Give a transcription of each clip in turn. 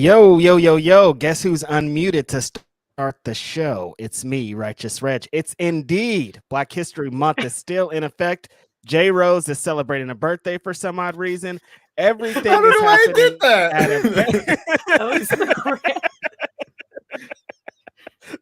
Yo, yo, yo, yo. Guess who's unmuted to start the show? It's me, Righteous Reg. It's indeed Black History Month is still in effect. J Rose is celebrating a birthday for some odd reason. I Everything don't is know why I did happening at a that. That was so random.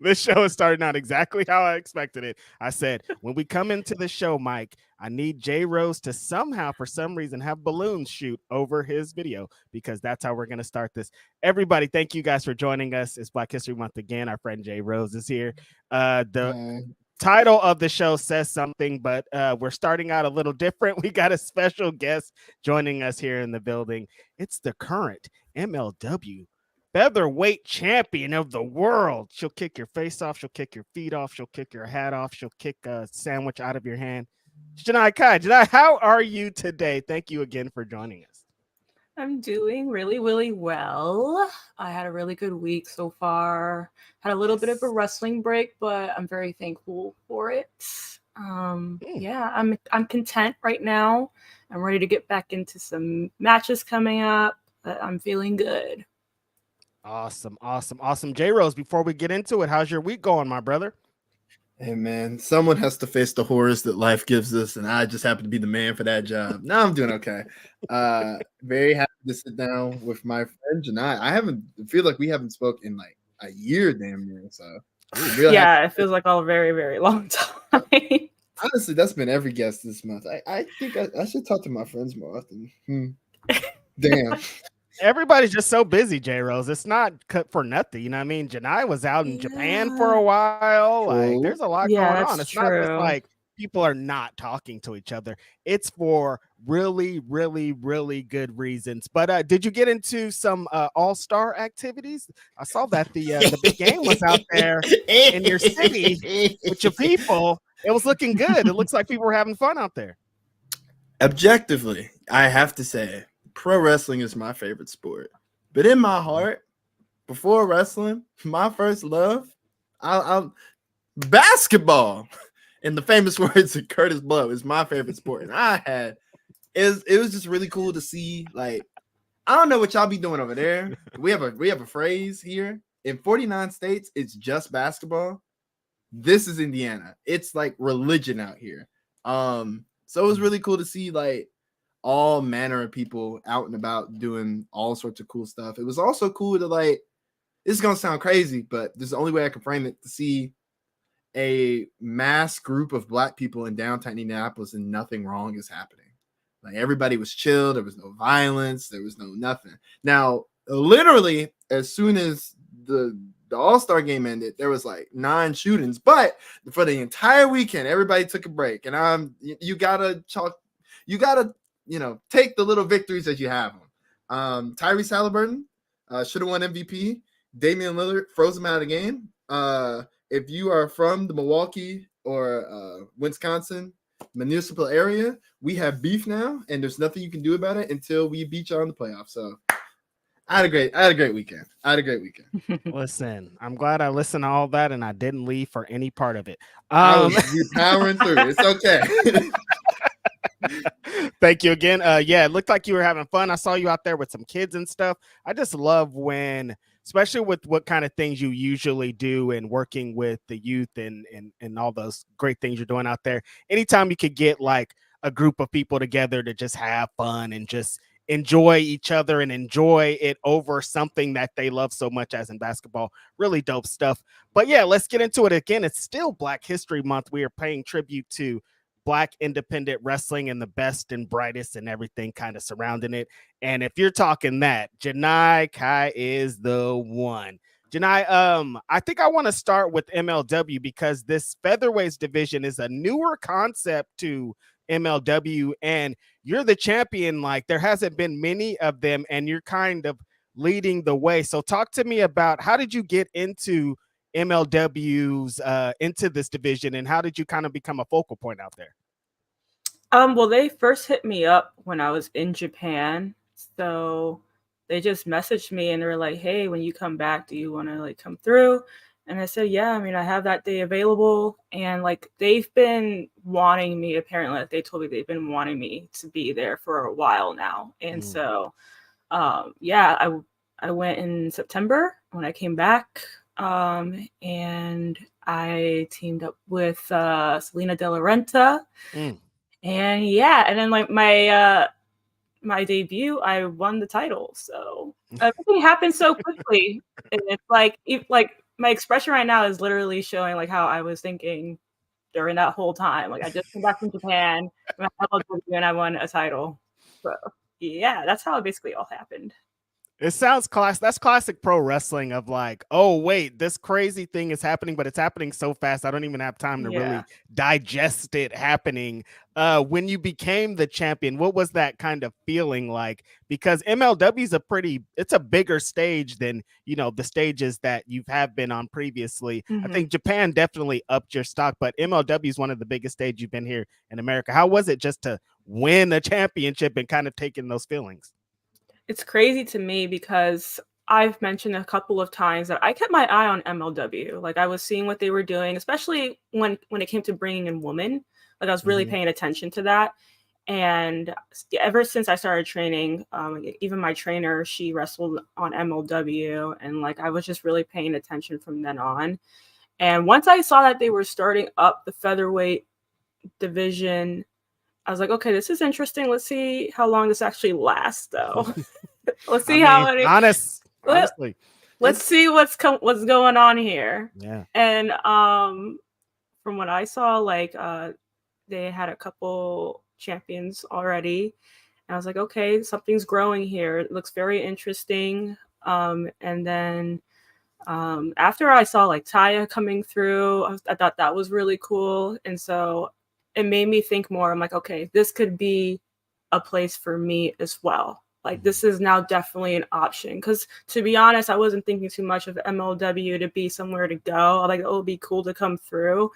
This show is starting out exactly how I expected it. I said, when we come into the show, Mike, I need J Rose to somehow, for some reason, have balloons shoot over his video because that's how we're going to start this. Everybody, thank you guys for joining us. It's Black History Month again. Our friend J Rose is here. The title of the show says something, but we're starting out a little different. We got a special guest joining us here in the building. It's the current MLW featherweight champion of the world. She'll kick your face off. She'll kick your feet off. She'll kick your hat off. She'll kick a sandwich out of your hand. Janai Kai. Janai, how are you today? Thank you again for joining us. I'm doing really, really well. I had a really good week so far. Had a little bit of a wrestling break, but I'm very thankful for it. Yeah, I'm content right now. I'm ready to get back into some matches coming up, but I'm feeling good. Awesome. J Rose, before we get into it, how's your week going, my brother? Hey man, someone has to face the horrors that life gives us, and I just happen to be the man for that job. No, I'm doing okay. Very happy to sit down with my friend Janai. I feel like we haven't spoken in like a year, damn near. So yeah, it feels like a very, very long time. Honestly, that's been every guest this month. I think I should talk to my friends more often. Damn. Everybody's just so busy, J Rose. It's not cut for nothing. You know what I mean? Janai was out in Japan for a while. Like, there's a lot going on. It's not just like people are not talking to each other. It's for really, really, really good reasons. But did you get into some all-star activities? I saw that the big game was out there in your city with your people. It was looking good. It looks like people were having fun out there. Objectively, I have to say, pro wrestling is my favorite sport. But in my heart, before wrestling, my first love, I'll basketball. In the famous words of Curtis Blow, is my favorite sport. And it was just really cool to see. Like, I don't know what y'all be doing over there. We have a phrase here. In 49 states, it's just basketball. This is Indiana. It's like religion out here. So it was really cool to see like all manner of people out and about doing all sorts of cool stuff. It was also cool to like, this is gonna sound crazy, but this is the only way I can frame it, to see a mass group of Black people in downtown Indianapolis and nothing wrong is happening. Like, everybody was chill. There was no violence. There was no nothing. Now, literally, as soon as the All-Star game ended, there was like 9 shootings, but for the entire weekend, everybody took a break. And you gotta take the little victories that you have. Tyrese Halliburton should have won MVP. Damian Lillard froze him out of the game. If you are from the Milwaukee or Wisconsin municipal area, we have beef now, and there's nothing you can do about it until we beat you on the playoffs. So I had a great weekend. Listen, I'm glad I listened to all that and I didn't leave for any part of it. I was powering through. It's okay. Thank you again. Yeah, it looked like you were having fun. I saw you out there with some kids and stuff. I just love when, especially with what kind of things you usually do and working with the youth and all those great things you're doing out there. Anytime you could get like a group of people together to just have fun and just enjoy each other and enjoy it over something that they love so much as in basketball. Really dope stuff. But yeah, let's get into it again. It's still Black History Month. We are paying tribute to Black independent wrestling and the best and brightest and everything kind of surrounding it. And if you're talking that, Janai Kai is the one. Janai, I think I want to start with MLW because this featherweights division is a newer concept to MLW, and you're the champion. Like, there hasn't been many of them, and you're kind of leading the way. So talk to me about, how did you get into MLW's into this division, and how did you kind of become a focal point out there? Well, they first hit me up when I was in Japan. So they just messaged me and they were like, hey, when you come back, do you want to like come through? And I said, yeah, I mean, I have that day available. And like, they've been wanting me, apparently, like, they told me they've been wanting me to be there for a while now. And so, yeah, I went in September when I came back, and I teamed up with Selena De La Renta. Mm. And yeah, and then like my debut, I won the title. So everything happened so quickly, and it's like my expression right now is literally showing like how I was thinking during that whole time. Like I just came back from Japan, and I won a title. So yeah, that's how it basically all happened. It sounds class. That's classic pro wrestling of like, oh wait, this crazy thing is happening, but it's happening so fast I don't even have time to Yeah. really digest it happening. When you became the champion, what was that kind of feeling like? Because MLW is it's a bigger stage than the stages that you have been on previously. I think Japan definitely upped your stock, but MLW is one of the biggest stages you've been here in America. How was it just to win a championship and kind of taking those feelings? It's crazy to me because I've mentioned a couple of times that I kept my eye on MLW. Like I was seeing what they were doing, especially when it came to bringing in women. Like I was really paying attention to that. And ever since I started training, even my trainer, she wrestled on MLW, and like I was just really paying attention from then on. And once I saw that they were starting up the featherweight division, I was like, okay, this is interesting. Let's see how long this actually lasts, though. Let's see how many. Honestly, Let's see what's going on here. Yeah. And from what I saw, like they had a couple champions already, and I was like, okay, something's growing here. It looks very interesting. And then after I saw like Taya coming through, I thought that was really cool, and so it made me think more. I'm like, okay, this could be a place for me as well. Like this is now definitely an option, because to be honest, I wasn't thinking too much of MLW to be somewhere to go. Like it would be cool to come through,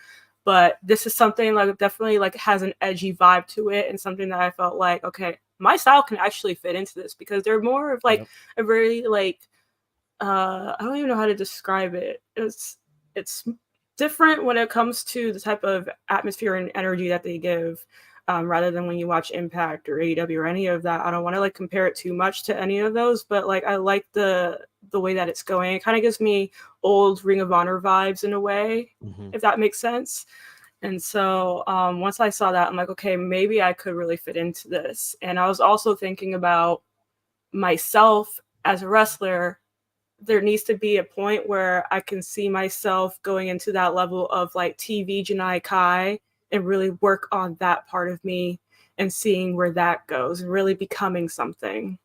but this is something like definitely like has an edgy vibe to it, and something that I felt like, okay, my style can actually fit into this, because they're more of like a very like I don't even know how to describe it. It's different when it comes to the type of atmosphere and energy that they give, rather than when you watch Impact or AEW or any of that. I don't want to like compare it too much to any of those, but like I like the way that it's going. It kind of gives me old Ring of Honor vibes in a way, if that makes sense. And so once I saw that, I'm like, okay, maybe I could really fit into this. And I was also thinking about myself as a wrestler. There needs to be a point where I can see myself going into that level of like TV Janai Kai and really work on that part of me and seeing where that goes and really becoming something.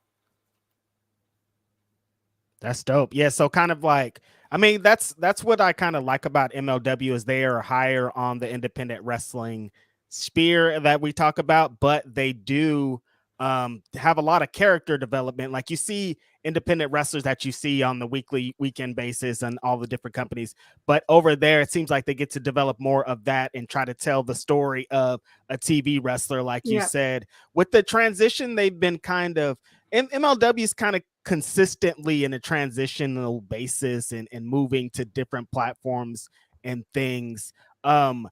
That's dope. Yeah, so kind of like, I mean, that's what I kind of like about MLW is they are higher on the independent wrestling sphere that we talk about, but they do have a lot of character development. Like you see independent wrestlers that you see on the weekend basis and all the different companies, but over there it seems like they get to develop more of that and try to tell the story of a TV wrestler, like you said. With the transition, they've been kind of, MLW is kind of consistently in a transitional basis and moving to different platforms and things. What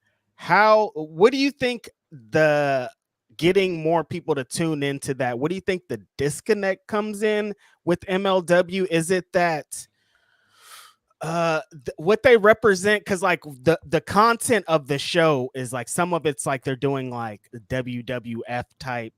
do you think the getting more people to tune into that? What do you think the disconnect comes in with MLW? Is it that what they represent, because like the content of the show is like some of it's like they're doing like WWF type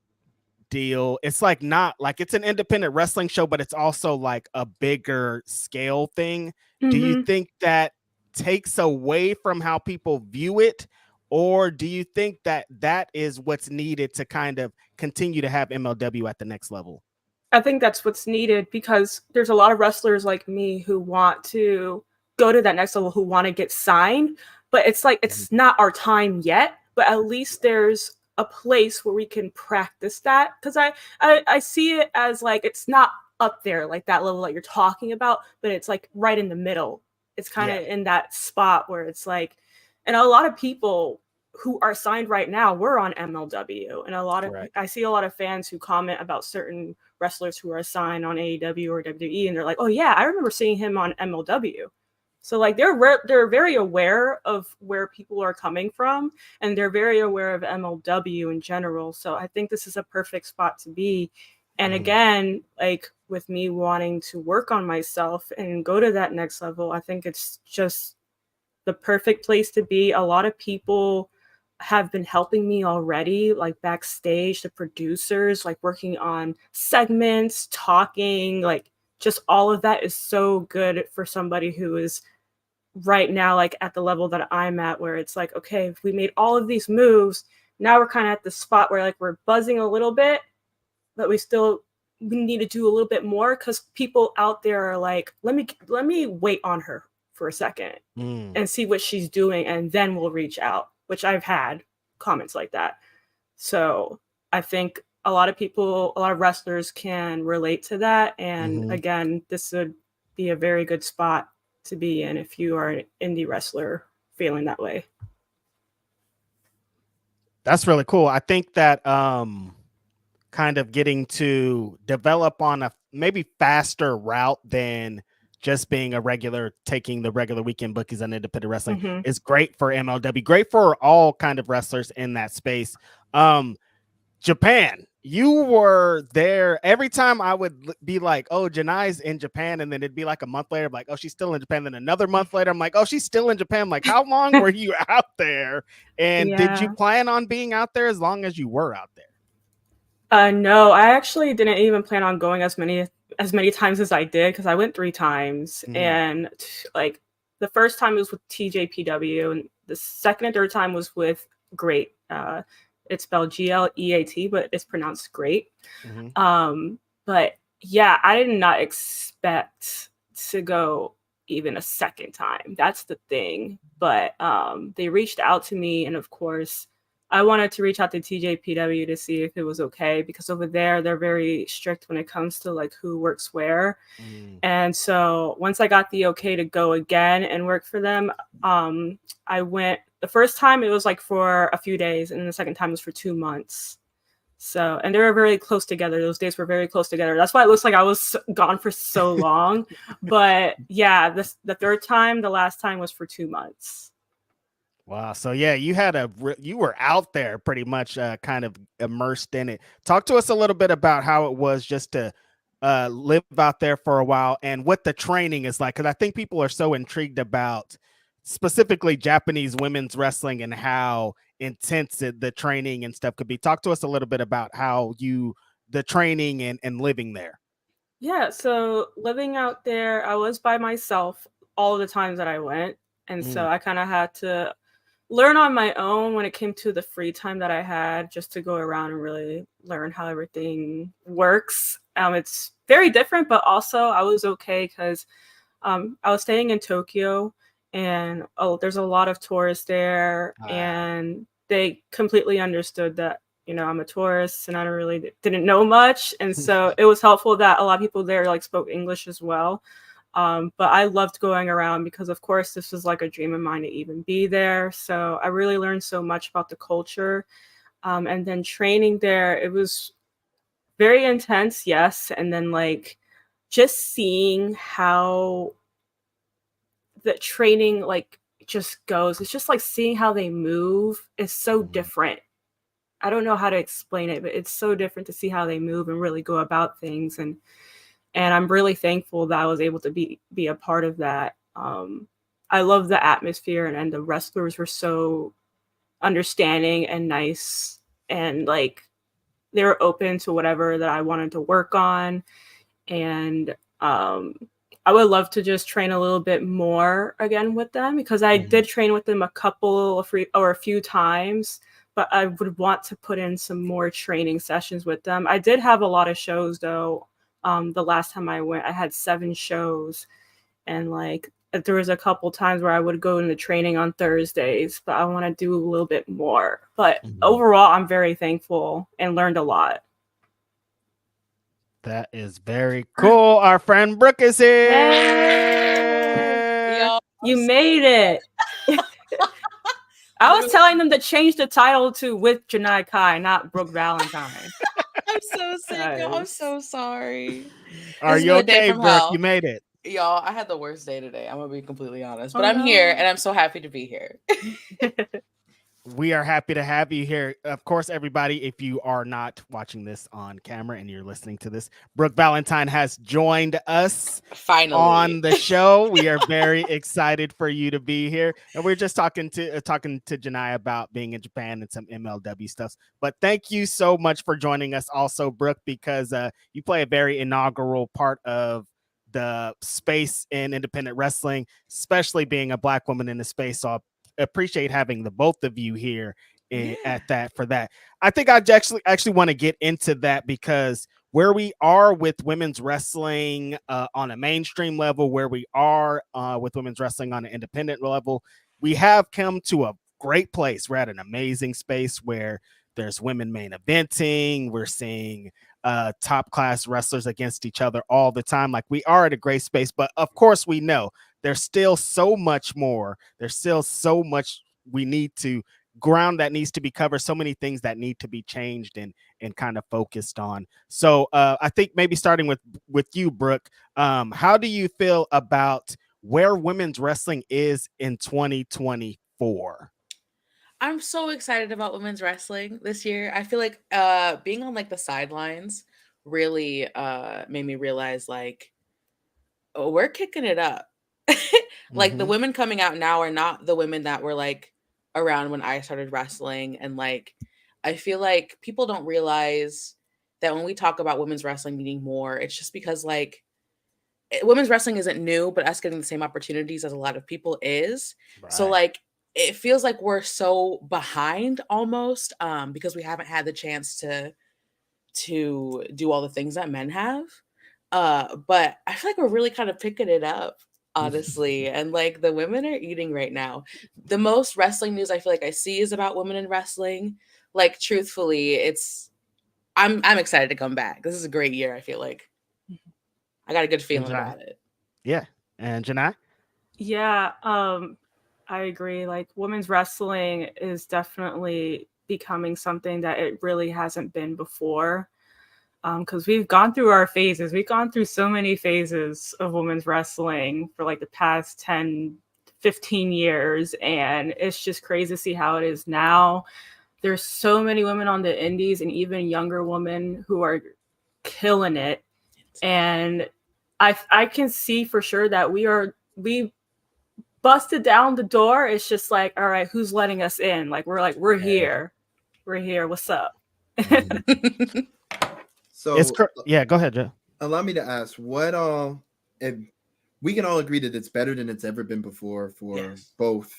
deal. It's like not like it's an independent wrestling show, but it's also like a bigger scale thing. Do you think that takes away from how people view it, or do you think that that is what's needed to kind of continue to have MLW at the next level? I think that's what's needed, because there's a lot of wrestlers like me who want to go to that next level, who want to get signed, but it's like it's not our time yet. But at least there's a place where we can practice that, because I see it as like it's not up there like that level that you're talking about, but it's like right in the middle. It's kind of in that spot where it's like, and a lot of people who are signed right now, we're on MLW, and I see a lot of fans who comment about certain wrestlers who are signed on AEW or WWE, and they're like, "Oh yeah, I remember seeing him on MLW." So like they're very aware of where people are coming from, and they're very aware of MLW in general. So I think this is a perfect spot to be. And again, like with me wanting to work on myself and go to that next level, I think it's just the perfect place to be. A lot of people have been helping me already, like backstage, the producers, like working on segments, talking, like just all of that is so good for somebody who is right now, like at the level that I'm at, where it's like, okay, if we made all of these moves, now we're kind of at the spot where like we're buzzing a little bit, but we need to do a little bit more because people out there are like, let me wait on her for a second and see what she's doing, and then we'll reach out, which I've had comments like that. So I think a lot of wrestlers can relate to that. And again, this would be a very good spot to be in if you are an indie wrestler feeling that way. That's really cool. I think that kind of getting to develop on a maybe faster route than just being taking the regular weekend bookies on independent wrestling is great for MLW, great for all kind of wrestlers in that space. Japan, you were there. Every time I would be like, oh, Janai's in Japan, and then it'd be like a month later, I'm like, oh, she's still in Japan. Then another month later, I'm like, oh, she's still in Japan. I'm like, how long were you out there? And did you plan on being out there as long as you were out there? No, I actually didn't even plan on going as many times as I did, because I went 3 times. And like the first time was with TJPW, and the second and third time was with Great. It's spelled GLEAT, but it's pronounced Great. But yeah, I did not expect to go even a second time. That's the thing. But they reached out to me, and of course I wanted to reach out to TJPW to see if it was okay, because over there they're very strict when it comes to like who works where. And so once I got the okay to go again and work for them, I went. The first time it was like for a few days, and then the second time was for 2 months. So, and they were very close together. Those days were very close together. That's why it looks like I was gone for so long. But yeah, the third time, the last time was for 2 months. Wow. So yeah, you were out there pretty much kind of immersed in it. Talk to us a little bit about how it was just to live out there for a while and what the training is like. Because I think people are so intrigued about specifically Japanese women's wrestling and how intense the training and stuff could be. Talk to us a little bit about the training and living there. Yeah. So living out there, I was by myself all the times that I went. And so I kind of had to learn on my own when it came to the free time that I had, just to go around and really learn how everything works. It's very different, but also I was okay because I was staying in Tokyo, and there's a lot of tourists there, and they completely understood that, I'm a tourist and I didn't know much. And so it was helpful that a lot of people there like spoke English as well. But I loved going around because, of course, this was like a dream of mine to even be there. So I really learned so much about the culture. And then training there, it was very intense, yes. And then like just seeing how the training like just goes. It's just like seeing how they move is so different. I don't know how to explain it, but it's so different to see how they move and really go about things. And I'm really thankful that I was able to be a part of that. I love the atmosphere, and the wrestlers were so understanding and nice, and like they were open to whatever that I wanted to work on. And I would love to just train a little bit more again with them, because I did train with them a few times, but I would want to put in some more training sessions with them. I did have a lot of shows though. The last time I went, I had 7 shows, and like there was a couple times where I would go into training on Thursdays, but I want to do a little bit more. But overall, I'm very thankful and learned a lot. That is very cool. Our friend Brooke is here. Hey! Yo, you made it. I was telling them to change the title to With Janai Kai, not Brooke Valentine. I'm so sick. Yo, I'm so sorry. Are you okay, Brooke? You made it. Y'all, I had the worst day today. I'm gonna be completely honest, but I'm here and I'm so happy to be here. We are happy to have you here. Of course, everybody, if you are not watching this on camera and you're listening to this, Brooke Valentine has joined us Finally. on the show. We are very excited for you to be here. And we're just talking to Janai about being in Japan and some MLW stuff. But thank you so much for joining us also, Brooke, because you play a very inaugural part of the space in independent wrestling, especially being a Black woman in the space. So appreciate having the both of you here at that for that. I think I actually want to get into that because where we are with women's wrestling on a mainstream level, where we are with women's wrestling on an independent level, we have come to a great place. We're at an amazing space where there's women main eventing. We're seeing top class wrestlers against each other all the time. Like, we are at a great space, but of course we know there's still so much more. There's still so much we need to ground that needs to be covered. So many things that need to be changed and kind of focused on. So I think maybe starting with you, Brooke, how do you feel about where women's wrestling is in 2024? I'm so excited about women's wrestling this year. I feel like being on like the sidelines really made me realize like, oh, we're kicking it up. Like the women coming out now are not the women that were like around when I started wrestling. And like, I feel like people don't realize that when we talk about women's wrestling needing more, it's just because like women's wrestling isn't new, but us getting the same opportunities as a lot of people is. Right. So like, it feels like we're so behind almost because we haven't had the chance to do all the things that men have. But I feel like we're really kind of picking it up, honestly. And like the women are eating right now. The most wrestling news I feel like I see is about women in wrestling. Like truthfully, I'm excited to come back. This is a great year, I feel like. I got a good feeling about it. Yeah. And Janai? Yeah, I agree. Like, women's wrestling is definitely becoming something that it really hasn't been before. Because we've gone through our phases. We've gone through so many phases of women's wrestling for like the past 10, 15 years. And it's just crazy to see how it is now. There's so many women on the indies and even younger women who are killing it. And I can see for sure that we busted down the door. It's just like, all right, who's letting us in? We're here. We're here. What's up? So yeah, go ahead, Joe. Allow me to ask, what if we can all agree that it's better than it's ever been before for both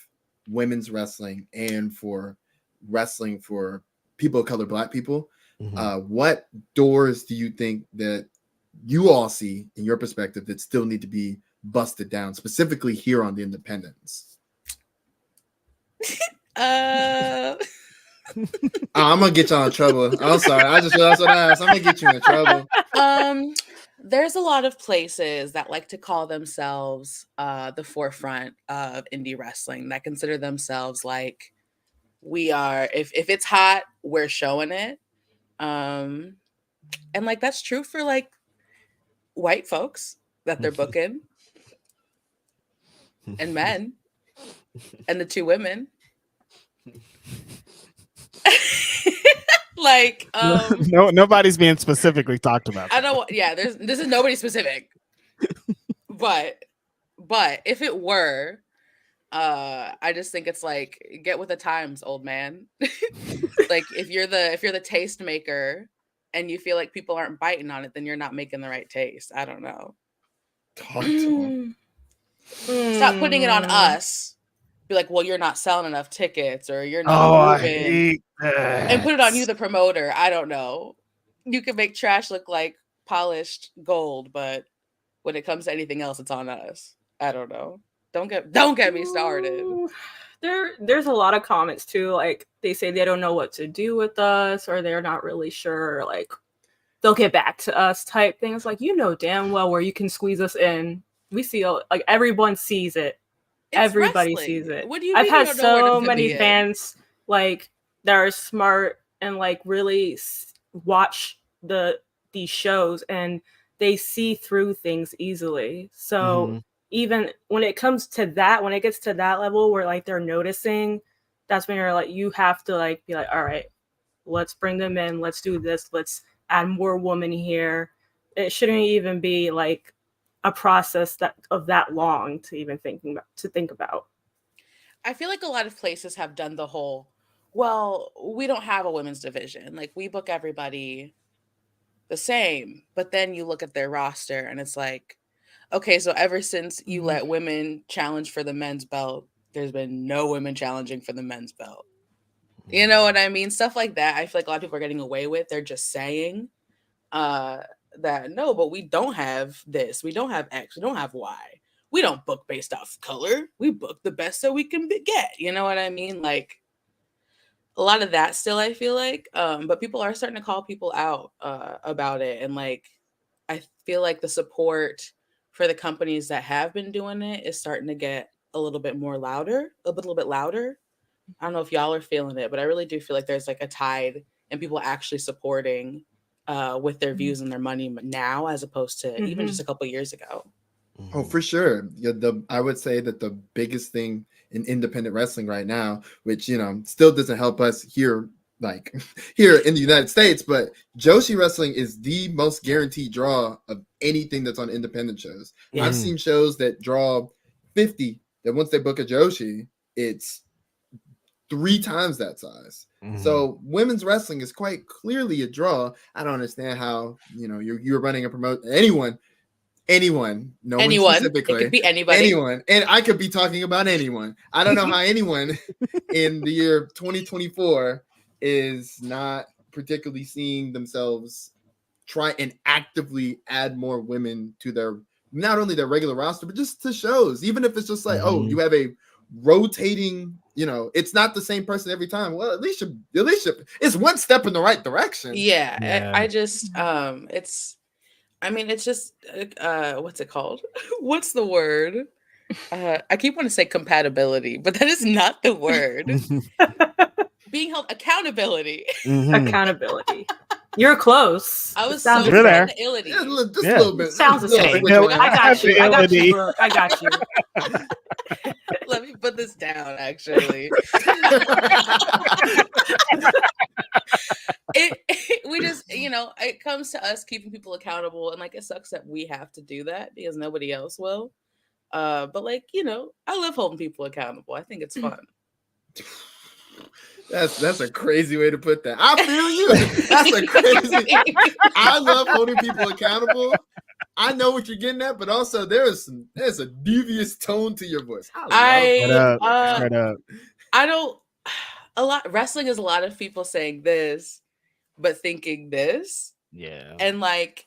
women's wrestling and for wrestling for people of color, Black people. What doors do you think that you all see in your perspective that still need to be busted down, specifically here on the independents? I'm gonna get y'all in trouble. I'm sorry. I just realized what I asked. I'm gonna get you in trouble. There's a lot of places that like to call themselves the forefront of indie wrestling that consider themselves like, we are, if it's hot, we're showing it. And like that's true for like white folks that they're booking and men and the two women. Like no, nobody's being specifically talked about. I don't. Yeah, this is nobody specific. but if it were, I just think it's like, get with the times, old man. Like if you're the taste maker and you feel like people aren't biting on it, then you're not making the right taste. I don't know. Stop putting it on us. Be like, well, you're not selling enough tickets, or you're not moving, and put it on you, the promoter. I don't know. You can make trash look like polished gold, but when it comes to anything else, it's on us. I don't know. Don't get me started. There's a lot of comments too. Like, they say they don't know what to do with us, or they're not really sure. Like, they'll get back to us type things. Like, you know damn well where you can squeeze us in. We see, like, everyone sees it. Everybody sees it. What do you I've mean had so many fans like that are smart and like really watch these shows, and they see through things easily. So even when it comes to that, when it gets to that level where like they're noticing that's when you're like, you have to like be like, all right, let's bring them in, let's do this, let's add more women here. It shouldn't even be like a process that long to even think about. I feel like a lot of places have done the whole, well, we don't have a women's division. Like we book everybody the same. But then you look at their roster and it's like, okay, so ever since you let women challenge for the men's belt, there's been no women challenging for the men's belt. You know what I mean? Stuff like that. I feel like a lot of people are getting away with. They're just saying that no, but we don't have this. We don't have X. We don't have Y. We don't book based off color. We book the best that we can get. You know what I mean? Like a lot of that still, I feel like. But people are starting to call people out about it. And like, I feel like the support for the companies that have been doing it is starting to get a little bit more louder, a little bit louder. I don't know if y'all are feeling it, but I really do feel like there's like a tide and people actually supporting with their views and their money now as opposed to even just a couple years ago. Oh, for sure. Yeah, I would say that the biggest thing in independent wrestling right now, which still doesn't help us here, like here in the United States, but Joshi wrestling is the most guaranteed draw of anything that's on independent shows. Yeah. I've seen shows that draw 50 that once they book a Joshi, it's 3 times that size. So women's wrestling is quite clearly a draw. I don't understand how you're running a promote anyone, no one specifically. It could be anybody. Anyone. And I could be talking about anyone. I don't know how anyone in the year 2024 is not particularly seeing themselves try and actively add more women to their, not only their regular roster, but just to shows. Even if it's just like, oh, you have a rotating, it's not the same person every time. Well, at least it's one step in the right direction. Yeah. I just it's just what's it called? What's the word? I keep wanting to say compatibility, but that is not the word. Being held accountability. Accountability. You're close. I was so You're there. accountability. A little bit. Sounds the same. I got you. Let me put this down, actually. We just, it comes to us keeping people accountable, and like it sucks that we have to do that because nobody else will. But like, I love holding people accountable. I think it's fun. That's a crazy way to put that. I feel you. That's a crazy. I love holding people accountable. I know what you're getting at, but also there's a devious tone to your voice. Straight up. I don't. Wrestling is a lot of people saying this, but thinking this. Yeah. And like,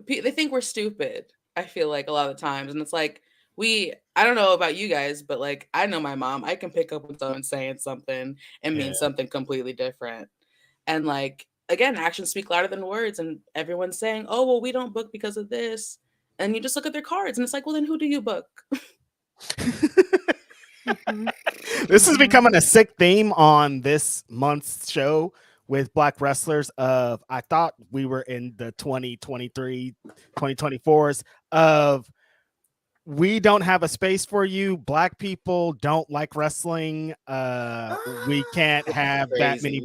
they think we're stupid. I feel like a lot of the times, and it's like I don't know about you guys, but like I know my mom. I can pick up when someone's saying something and mean something completely different. And like again, actions speak louder than words. And everyone's saying, "Oh, well, we don't book because of this." And you just look at their cards, and it's like, "Well, then who do you book?" This is becoming a sick theme on this month's show with Black wrestlers. I thought we were in the 2023, 2024s of. We don't have a space for you. Black people don't like wrestling. We can't have that many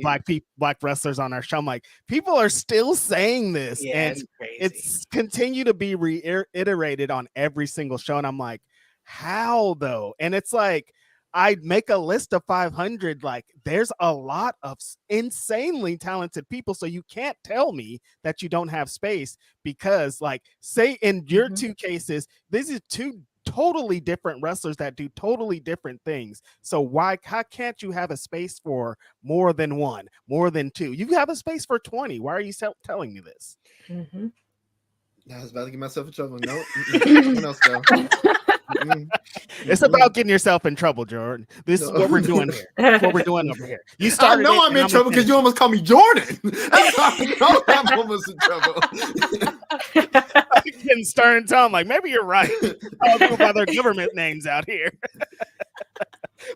black wrestlers on our show. I'm like, people are still saying this, and it's continue to be reiterated on every single show. And I'm like, how though? And it's like, I'd make a list of 500. Like, there's a lot of insanely talented people. So you can't tell me that you don't have space because, like, say in your two cases, these are two totally different wrestlers that do totally different things. So how can't you have a space for more than one, more than two? You have a space for 20. Why are you telling me this? I was about to get myself in trouble. No, someone else go. It's about getting yourself in trouble, Jordan. This is what we're doing here. That's what we're doing over here. You started. I know I'm in trouble because you almost called me Jordan. That's how I know I'm almost in trouble. I'm getting stern tone. Like, maybe you're right. I'll do other government names out here.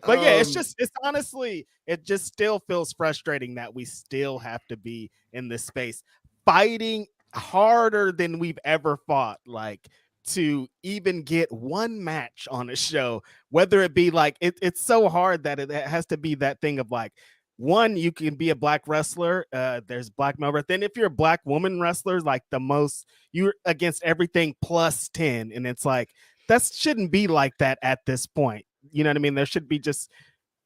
But yeah, it's honestly, it just still feels frustrating that we still have to be in this space fighting harder than we've ever fought. Like, to even get one match on a show, whether it be like it's so hard that it has to be that thing of like, one, you can be a black wrestler, there's black male, but then if you're a black woman wrestler, like the most, you're against everything plus 10, and it's like that shouldn't be like that at this point. You know what I mean? There should be just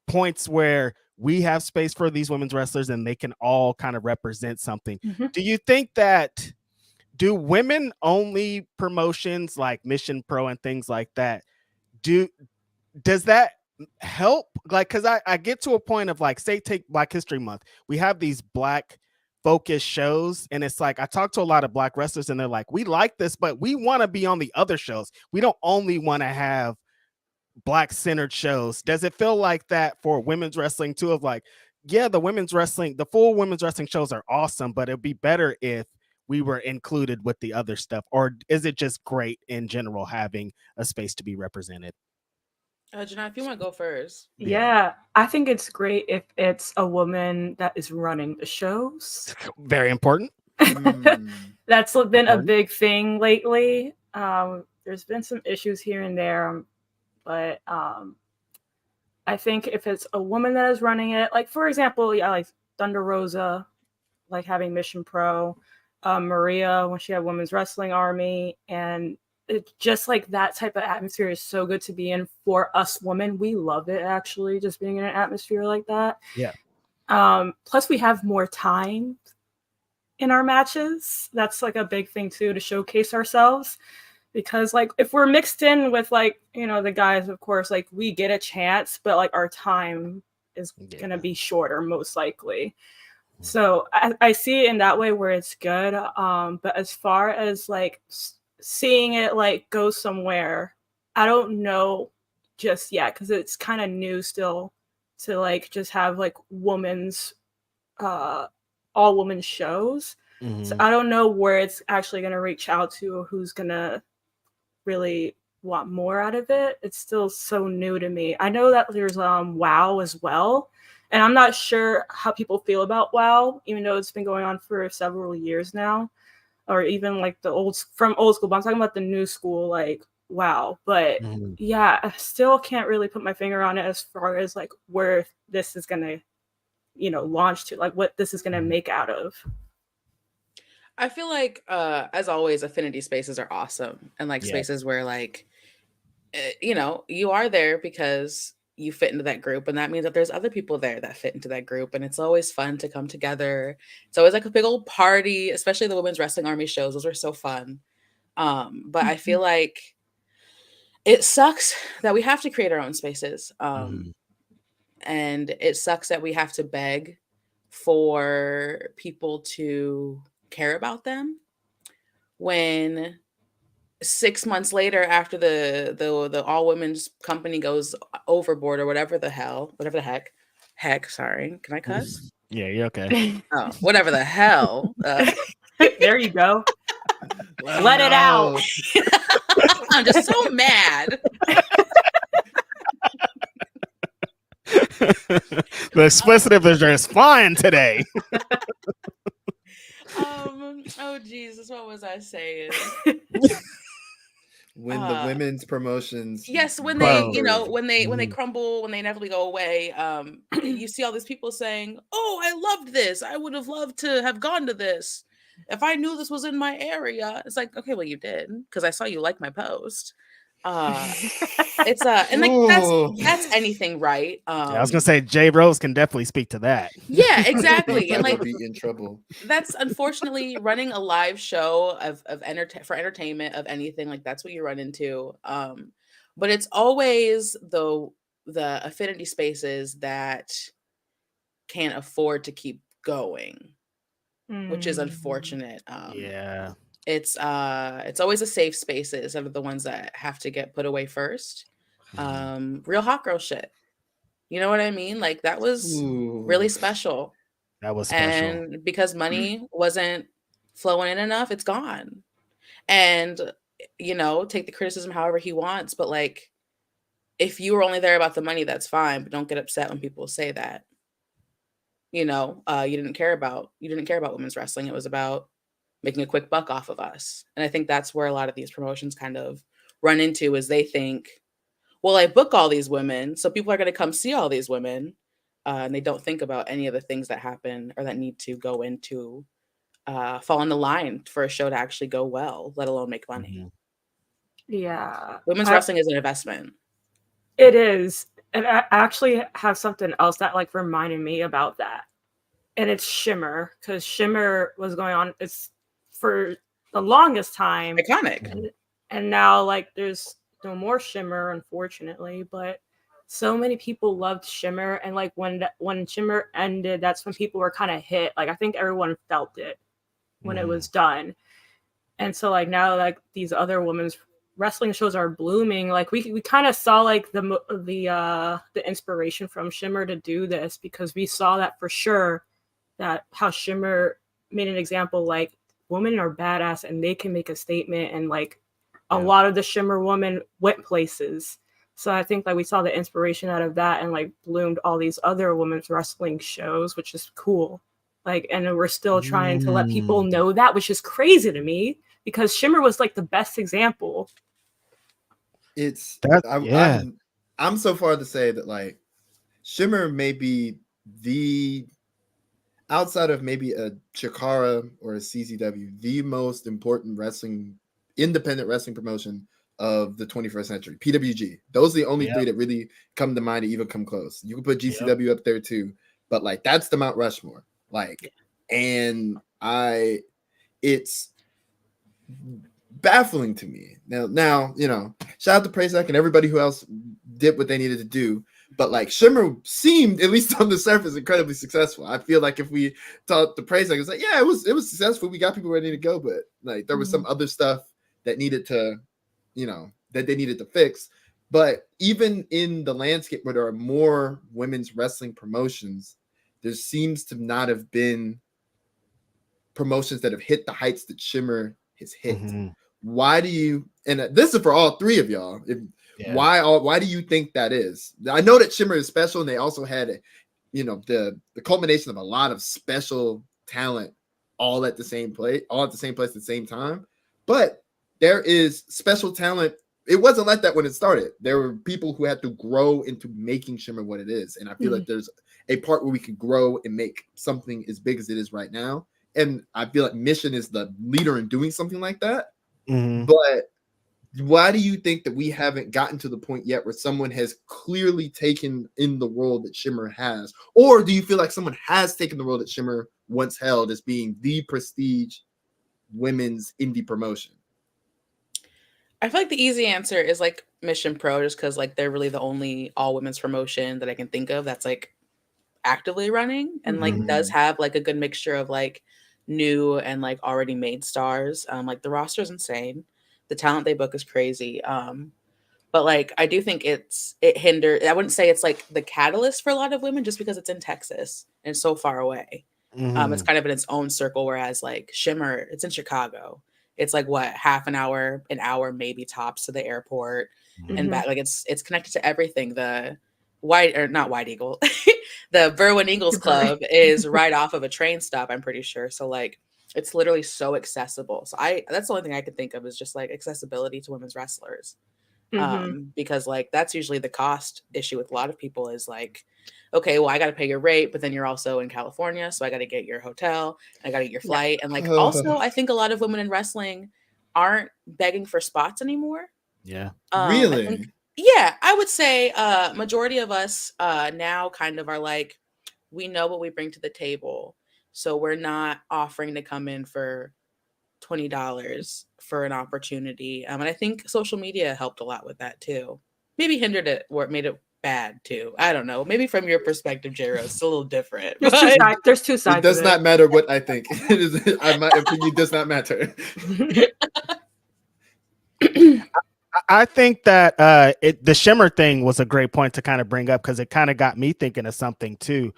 points where we have space for these women's wrestlers and they can all kind of represent something. Mm-hmm. Do you think that, do women only promotions like Mission Pro and things like that, does that help? Like, because I get to a point of like, say, take Black History Month, we have these black focused shows, and it's like I talk to a lot of black wrestlers and they're like, we like this, but we want to be on the other shows. We don't only want to have black centered shows. Does it feel like that for women's wrestling too, of like, yeah, the full women's wrestling shows are awesome, but it'd be better if we were included with the other stuff? Or is it just great in general having a space to be represented? Janai, if you want to go first. Yeah, I think it's great if it's a woman that is running the shows. Very important. That's been a big thing lately. There's been some issues here and there, but I think if it's a woman that is running it, like for example, yeah, like Thunder Rosa, like having Mission Pro, Maria when she had Women's Wrestling Army, and it's just like that type of atmosphere is so good to be in for us women. We love it, actually, just being in an atmosphere like that. Yeah. Plus, we have more time in our matches. That's like a big thing too, to showcase ourselves. Because like if we're mixed in with like, you know, the guys, of course, like we get a chance, but like our time is gonna be shorter most likely. So I see it in that way where it's good. But as far as like seeing it like go somewhere, I don't know just yet, because it's kind of new still to like just have like women's all women shows. So I don't know where it's actually going to reach out to, or who's going to really want more out of it. It's still so new to me. I know that there's WoW as well, and I'm not sure how people feel about WoW, even though it's been going on for several years now, or even like the old school, but I'm talking about the new school, like WoW. But yeah, I still can't really put my finger on it as far as like where this is gonna, you know, launch to, like what this is gonna make out of. I feel like, as always, affinity spaces are awesome, and like spaces where like, you know, you are there because you fit into that group, and that means that there's other people there that fit into that group, and it's always fun to come together. It's always like a big old party, especially the Women's Wrestling Army shows. Those are so fun. But I feel like it sucks that we have to create our own spaces, and it sucks that we have to beg for people to care about them when 6 months later, after the all women's company goes overboard, or whatever the heck, sorry, can I cuss? Yeah, you're okay. Oh, whatever the hell. There you go. Let it out. I'm just so mad. The explicit is just flying today. Oh Jesus, what was I saying? When the women's promotions, yes, when they, you know, when they crumble, when they inevitably go away, you see all these people saying, "Oh, I loved this. I would have loved to have gone to this if I knew this was in my area." It's like, okay, well, you did, because I saw you like my post. It's and like that's anything, right? I was gonna say J Rose can definitely speak to that. Yeah, exactly. And like, be in trouble. That's unfortunately running a live show for entertainment of anything, like that's what you run into. But it's always the affinity spaces that can't afford to keep going, which is unfortunate. Yeah. It's always the safe spaces that are the ones that have to get put away first. Real hot girl shit. You know what I mean? Like that was really special. That was special. And because money wasn't flowing in enough, it's gone. And, you know, take the criticism however he wants, but like, if you were only there about the money, that's fine, but don't get upset when people say that. You know, you didn't care about women's wrestling. It was about making a quick buck off of us. And I think that's where a lot of these promotions kind of run into, is they think, well, I book all these women, so people are going to come see all these women. And they don't think about any of the things that happen or that need to go into fall in the line for a show to actually go well, let alone make money. Yeah. Women's wrestling is an investment. It is. And I actually have something else that like reminded me about that. And it's Shimmer, because Shimmer was going on, it's for the longest time. Iconic. And now like there's no more Shimmer, unfortunately, but so many people loved Shimmer. And like when Shimmer ended, that's when people were kind of hit. Like I think everyone felt it when it was done. And so like now like these other women's wrestling shows are blooming. Like we kind of saw like the inspiration from Shimmer to do this, because we saw that for sure, that how Shimmer made an example, like women are badass and they can make a statement, and like a lot of the Shimmer women went places. So I think like we saw the inspiration out of that and like bloomed all these other women's wrestling shows, which is cool. Like, and we're still trying to let people know that, which is crazy to me, because Shimmer was like the best example. It's I'm so far to say that like Shimmer may be the, outside of maybe a Chikara or a CCW, the most important independent wrestling promotion of the 21st century. PWG. Those are the only three that really come to mind to even come close. You can put GCW up there too, but like that's the Mount Rushmore. Like, and it's baffling to me. Now, you know, shout out to Prazak and everybody who else did what they needed to do. But like Shimmer seemed, at least on the surface, incredibly successful. I feel like if we talked to Prazak, it's like, yeah, it was successful. We got people ready to go, but like there was some other stuff that needed to, you know, that they needed to fix. But even in the landscape where there are more women's wrestling promotions, there seems to not have been promotions that have hit the heights that Shimmer has hit. Why do you, and this is for all three of y'all, why do you think that is? I know that Shimmer is special, and they also had, you know, the culmination of a lot of special talent all at the same place at the same time. But there is special talent. It wasn't like that when it started. There were people who had to grow into making Shimmer what it is. And I feel like there's a part where we could grow and make something as big as it is right now. And I feel like Mission is the leader in doing something like that. But why do you think that we haven't gotten to the point yet where someone has clearly taken in the role that Shimmer has? Or do you feel like someone has taken the role that Shimmer once held as being the prestige women's indie promotion? I feel like the easy answer is like Mission Pro, just because like they're really the only all women's promotion that I can think of that's like actively running and like does have like a good mixture of like new and like already made stars. Like the roster is insane. The talent they book is crazy. But like I do think it hindered. I wouldn't say it's like the catalyst for a lot of women just because it's in Texas and it's so far away. It's kind of in its own circle, whereas like Shimmer, it's in Chicago. It's like what, an hour maybe tops to the airport and back. Like it's connected to everything. The not White Eagle, the Berwyn Eagles Club is right off of a train stop, I'm pretty sure. So like it's literally so accessible. So that's the only thing I could think of is just like accessibility to women's wrestlers. Because like that's usually the cost issue with a lot of people is like, okay, well, I got to pay your rate, but then you're also in California, so I got to get your hotel, and I got to get your flight. And like also I think a lot of women in wrestling aren't begging for spots anymore. Really? I would say majority of us now kind of are like, we know what we bring to the table, so we're not offering to come in for $20 for an opportunity. And I think social media helped a lot with that too. Maybe hindered it or it made it bad too. I don't know. Maybe from your perspective, J Rose, it's a little different. There's two sides. It does not matter what I think. My opinion does not matter. I think that the Shimmer thing was a great point to kind of bring up, because it kind of got me thinking of something too.